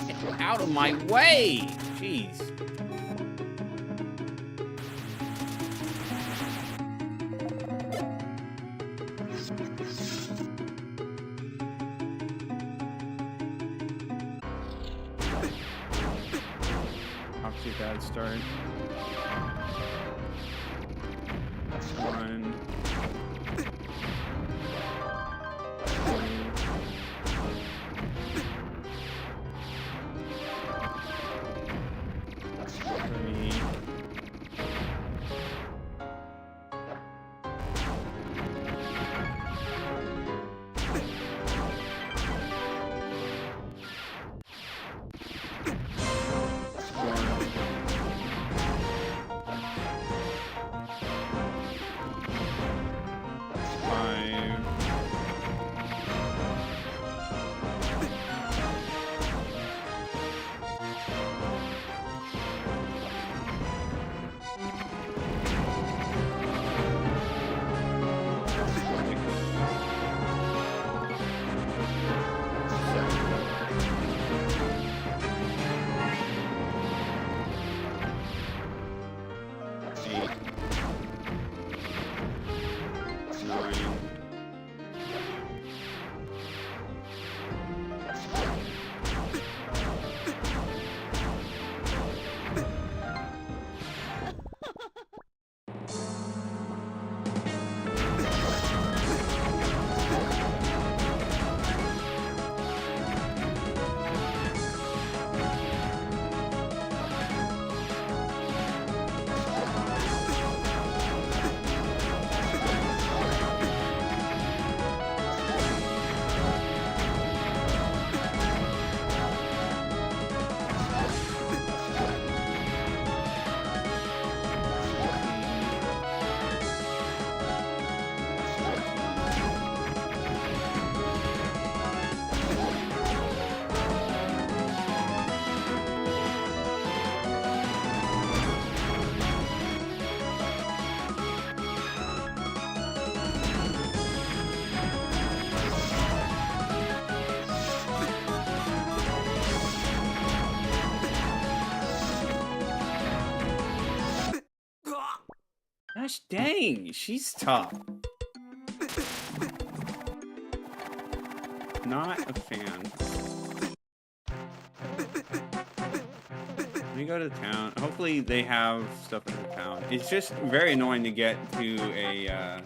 Get out of my way! Jeez. off to a bad start. 1, 2, 3. Gosh dang, she's tough. Not a fan. Let me go to the town. Hopefully they have stuff in the town. It's just very annoying to get to a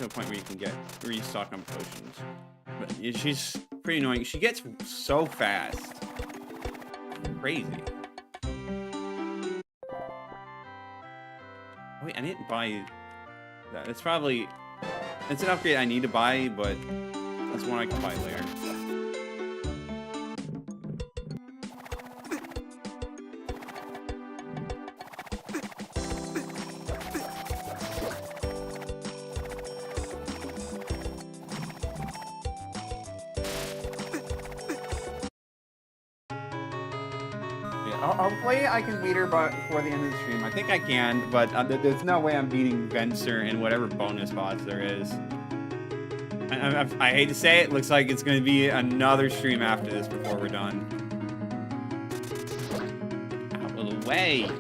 point where you can get restock on potions. But she's pretty annoying. She gets so fast. Crazy. Wait, I didn't buy that. It's an upgrade I need to buy, but that's one I can buy later. Hopefully I can beat her before the end of the stream. I think I can, but there's no way I'm beating Venser in whatever bonus boss there is. I hate to say it, looks like it's going to be another stream after this before we're done. Out of the way!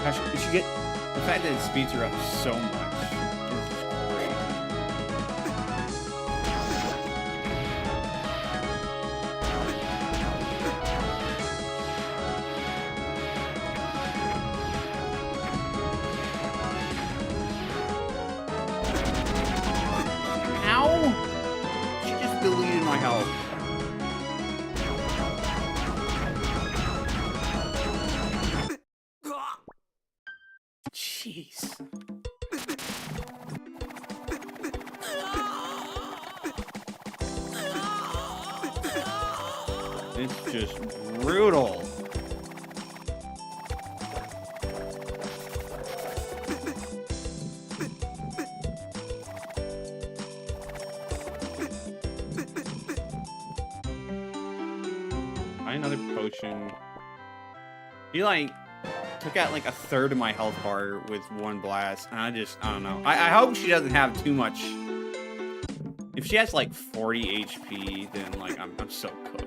Gosh, you should get the fact that it speeds her up so much. This is great. Ow! She just deleted my health. Jeez. It's just brutal. Buy another potion. He like took out like a third of my health bar with one blast, and I don't know. I hope she doesn't have too much. If she has like 40 HP, then like I'm so cooked.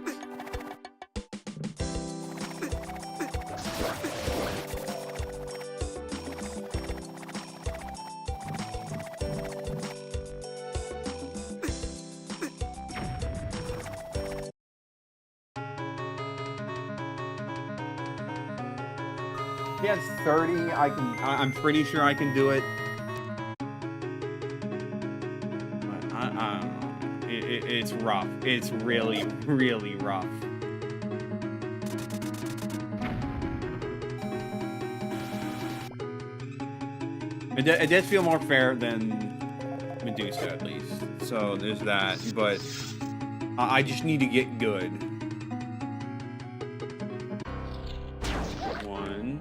He has 30. I'm pretty sure I can do it. But I don't know. It's rough. It's really, really rough. It does feel more fair than Medusa, at least. So there's that. But I just need to get good. One.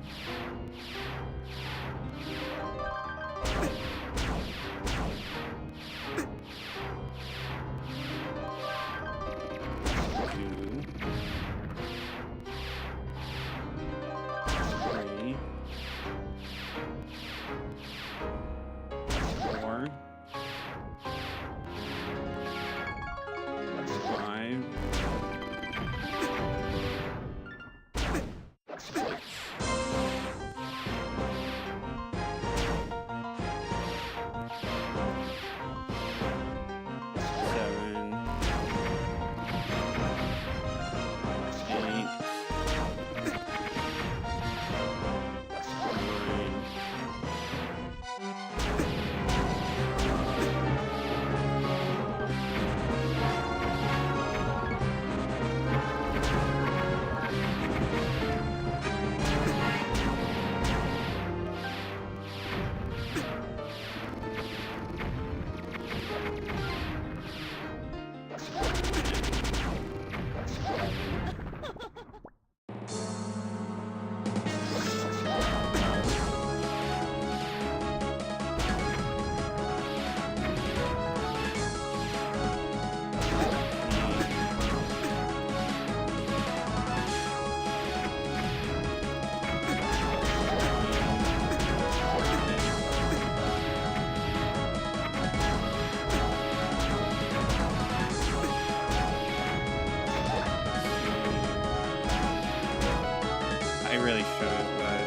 Really should, but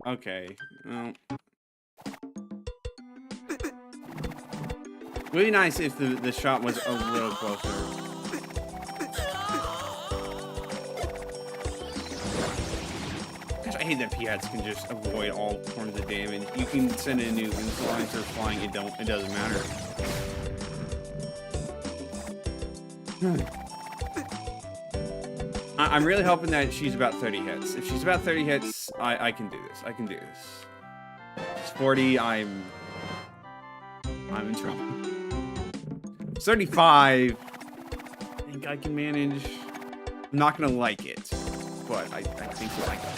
Okay. Well, it would be nice if the shot was a little closer. Gosh, I hate that Piats can just avoid all forms of damage. You can send in new lines or flying, it doesn't matter. I'm really hoping that she's about 30 hits. If she's about 30 hits, I can do this. I can do this. It's 40, I'm in trouble. 35, I think I can manage. I'm not gonna like it, but I think I can.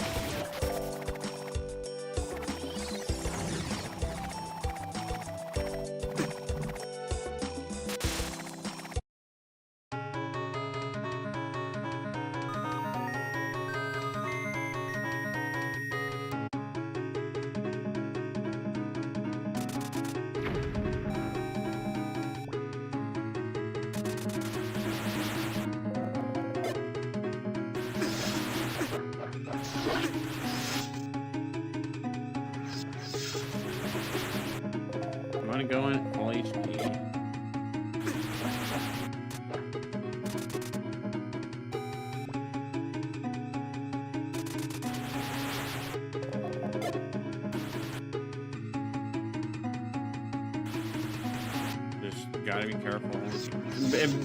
I'm gonna go in all HP. Just gotta be careful.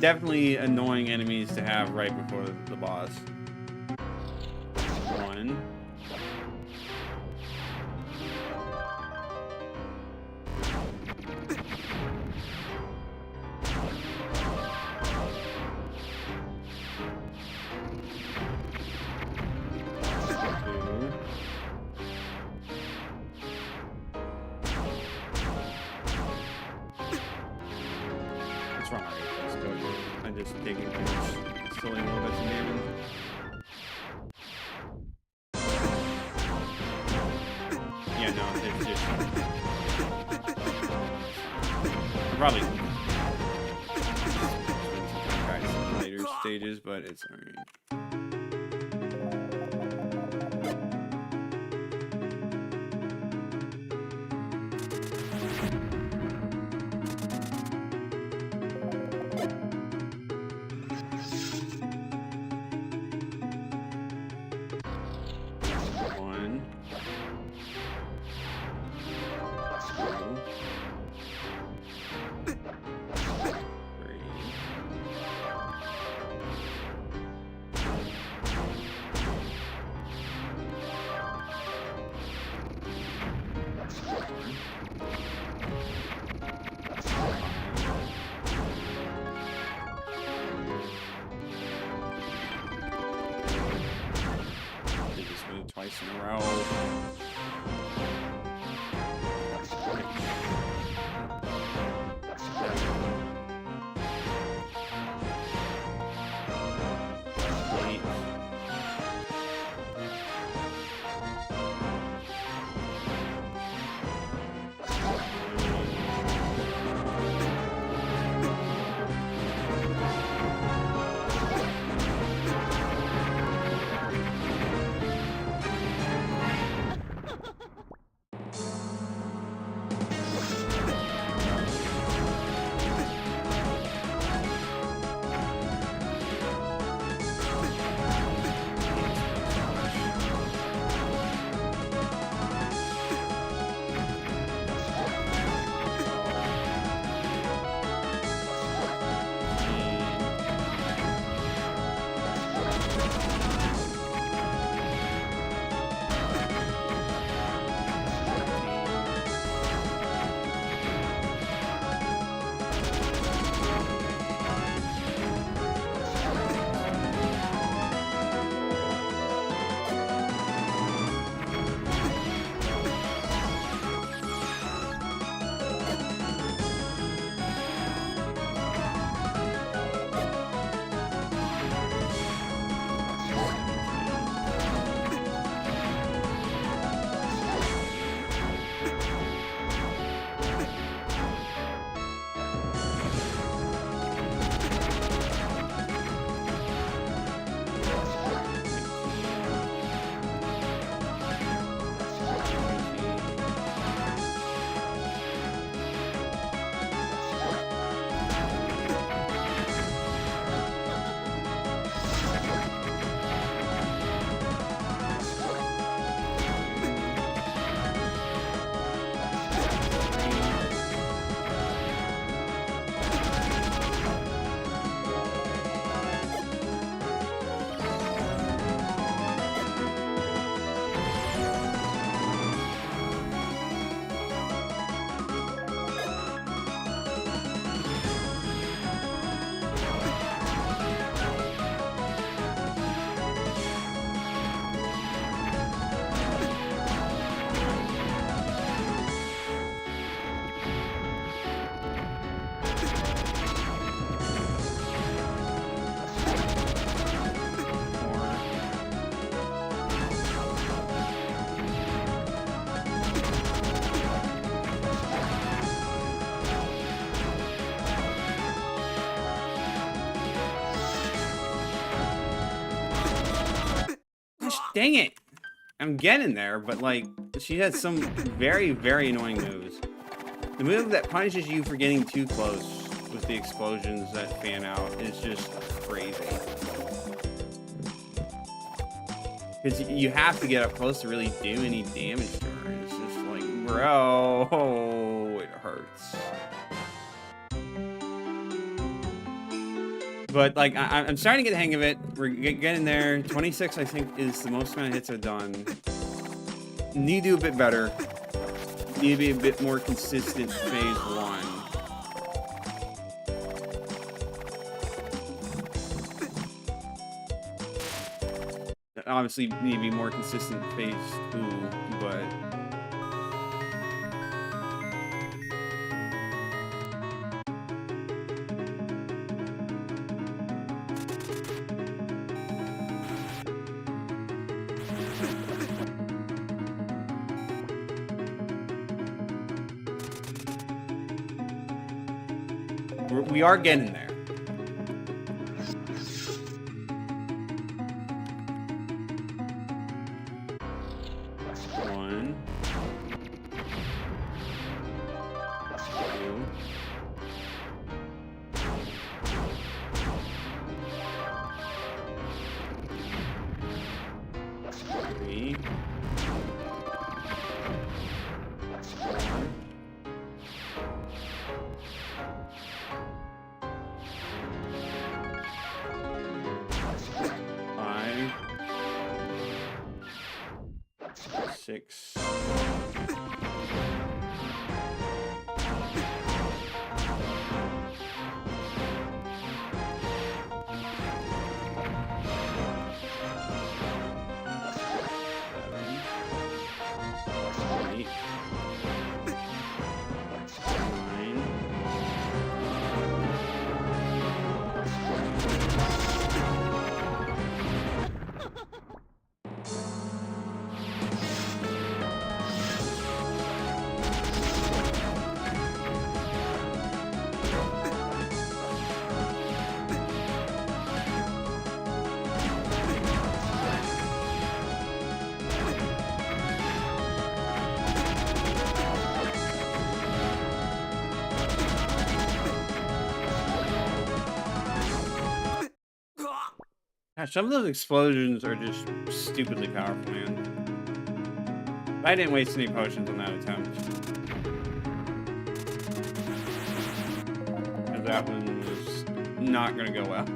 Definitely annoying enemies to have right before the boss. One. I'm just taking too much, still a little bit of damage. Yeah, no, it's just probably guys in later stages, but it's alright. Twice in a row. Dang it! I'm getting there, but like, she has some very, very annoying moves. The move that punishes you for getting too close with the explosions that fan out is just crazy. Because you have to get up close to really do any damage to her. It's just like, bro, it hurts. But like, I'm starting to get the hang of it. We're getting there. 26, I think, is the most amount of hits I've done. Need to do a bit better. Need to be a bit more consistent phase 1. Obviously, need to be more consistent phase 2, but... we are getting there. One. Two. Three. 6. Gosh, some of those explosions are just stupidly powerful, man. I didn't waste any potions on that attempt. Because that one was not going to go well.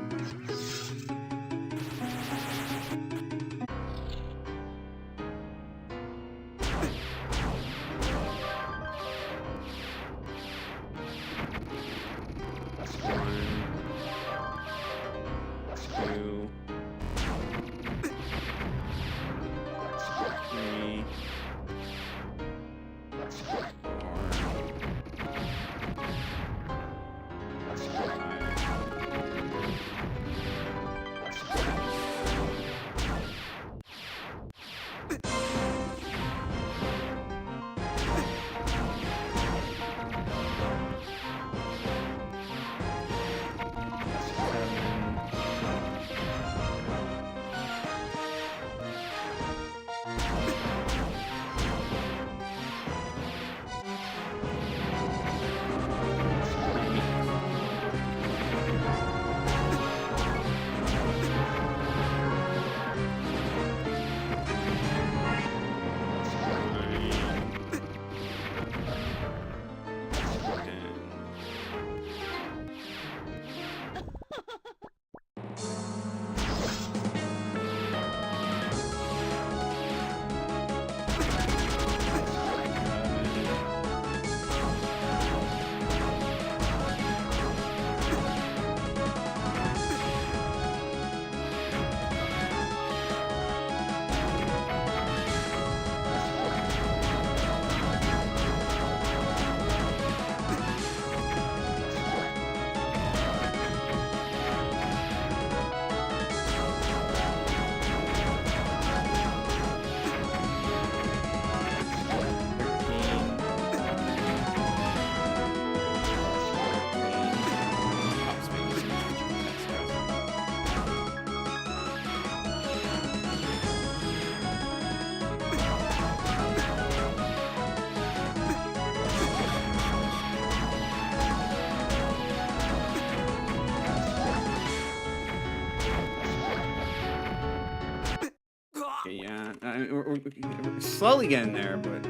Yeah, we're slowly getting there, but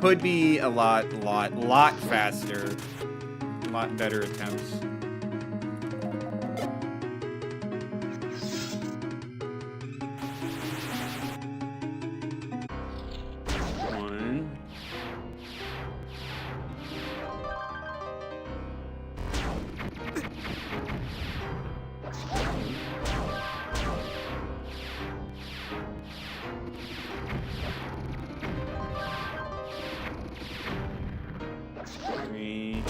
could be a lot faster, a lot better attempts. One. Three.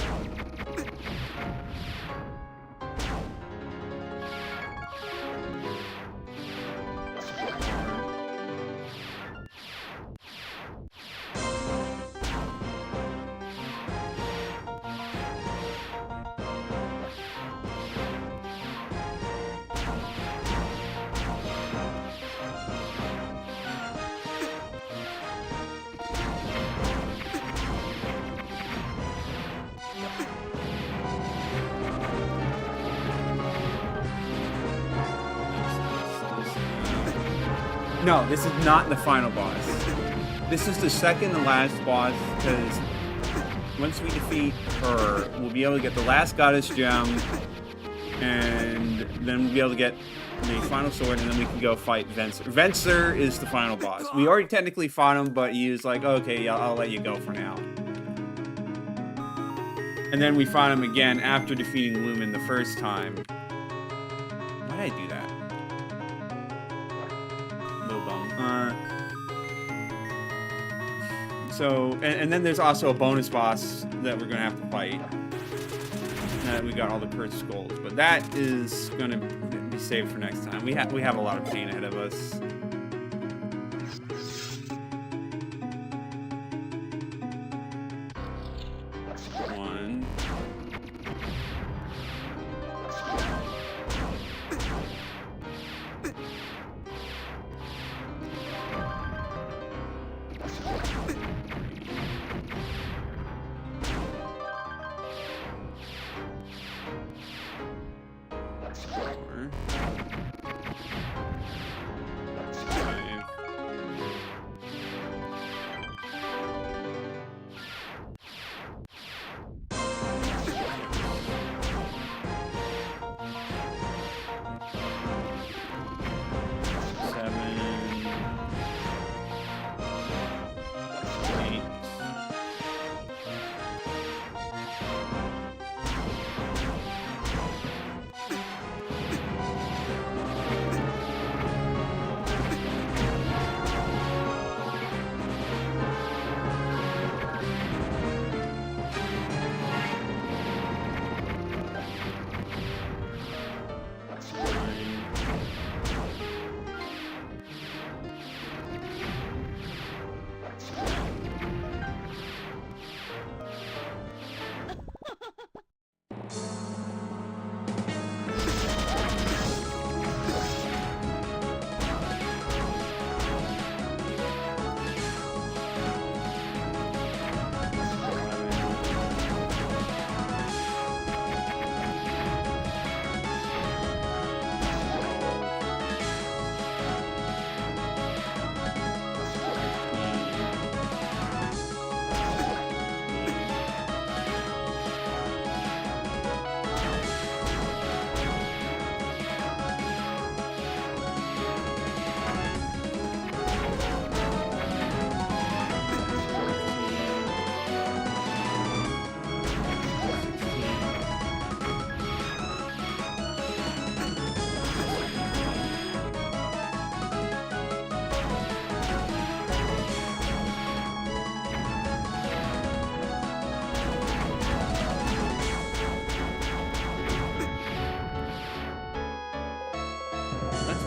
No, this is not the final boss. This is the second to last boss, because once we defeat her, we'll be able to get the last goddess gem, and then we'll be able to get the final sword, and then we can go fight Venser. Venser is the final boss. We already technically fought him, but he was like, okay, I'll let you go for now. And then we fought him again after defeating Lumen the first time. Why did I do that? So, and then there's also a bonus boss that we're gonna have to fight. We got all the cursed skulls, but that is gonna be saved for next time. We have a lot of pain ahead of us. One.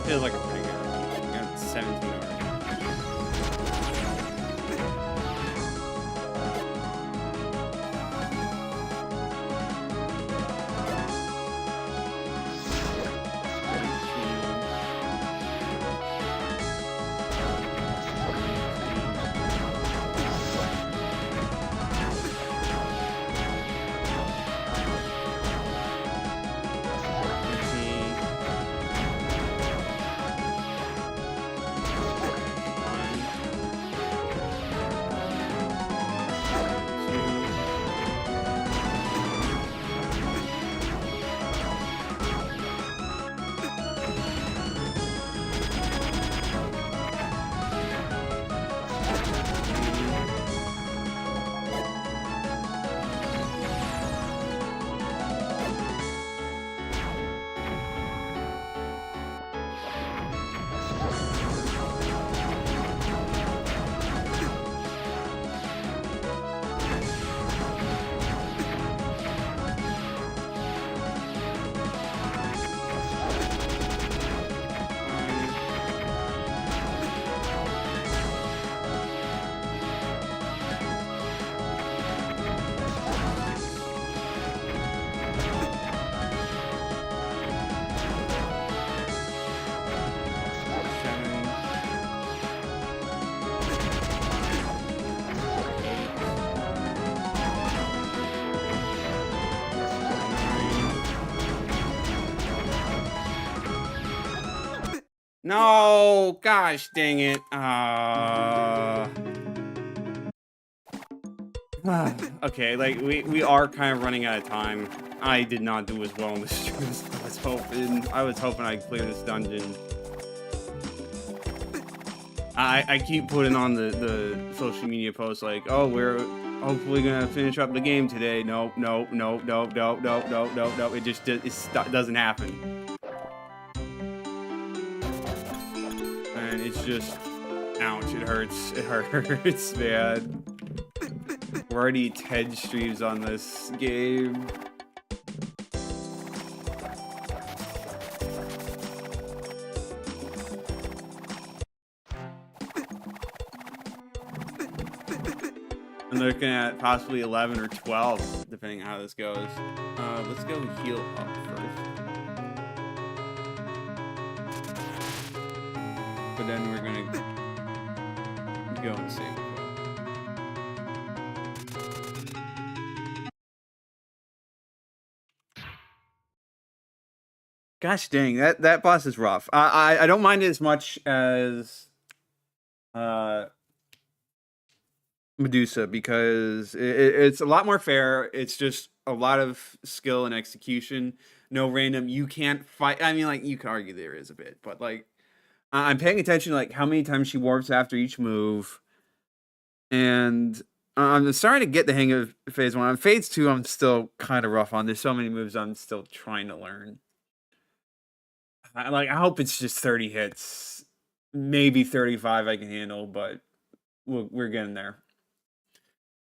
Feels like a pretty good one. We got 17 already. No, gosh dang it. Okay, like we are kind of running out of time. I did not do as well in this stream as I was hoping. I was hoping I'd clear this dungeon. I keep putting on the social media posts like, oh, we're hopefully gonna finish up the game today. No. It just doesn't happen. And it's just, ouch, it hurts. It hurts, man. We're already 10 streams on this game. I'm looking at possibly 11 or 12, depending on how this goes. Let's go heal up first. But then we're gonna go and save. Gosh dang, that boss is rough. I don't mind it as much as Medusa, because it's a lot more fair. It's just a lot of skill and execution. No random, you can't fight. I mean, like, you can argue there is a bit, but like, I'm paying attention to like how many times she warps after each move, and I'm starting to get the hang of phase 1. On phase 2, I'm still kind of rough on. There's so many moves I'm still trying to learn. I hope it's just 30 hits, maybe 35 I can handle, but we're getting there.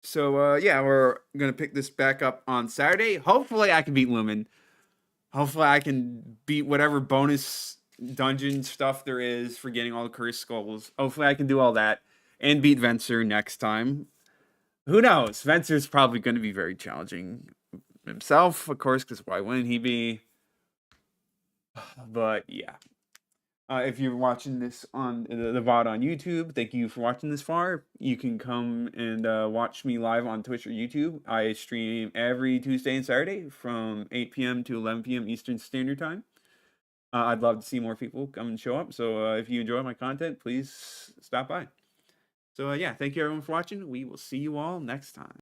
So yeah, we're gonna pick this back up on Saturday. Hopefully I can beat Lumen. Hopefully I can beat whatever bonus dungeon stuff there is for getting all the cursed skulls. Hopefully I can do all that and beat Venser next time. Who knows? Venser's probably going to be very challenging himself, of course, because why wouldn't he be? But yeah. If you're watching this on the VOD on YouTube, thank you for watching this far. You can come and watch me live on Twitch or YouTube. I stream every Tuesday and Saturday from 8 p.m. to 11 p.m. Eastern Standard Time. I'd love to see more people come and show up. So if you enjoy my content, please stop by. So yeah, thank you everyone for watching. We will see you all next time.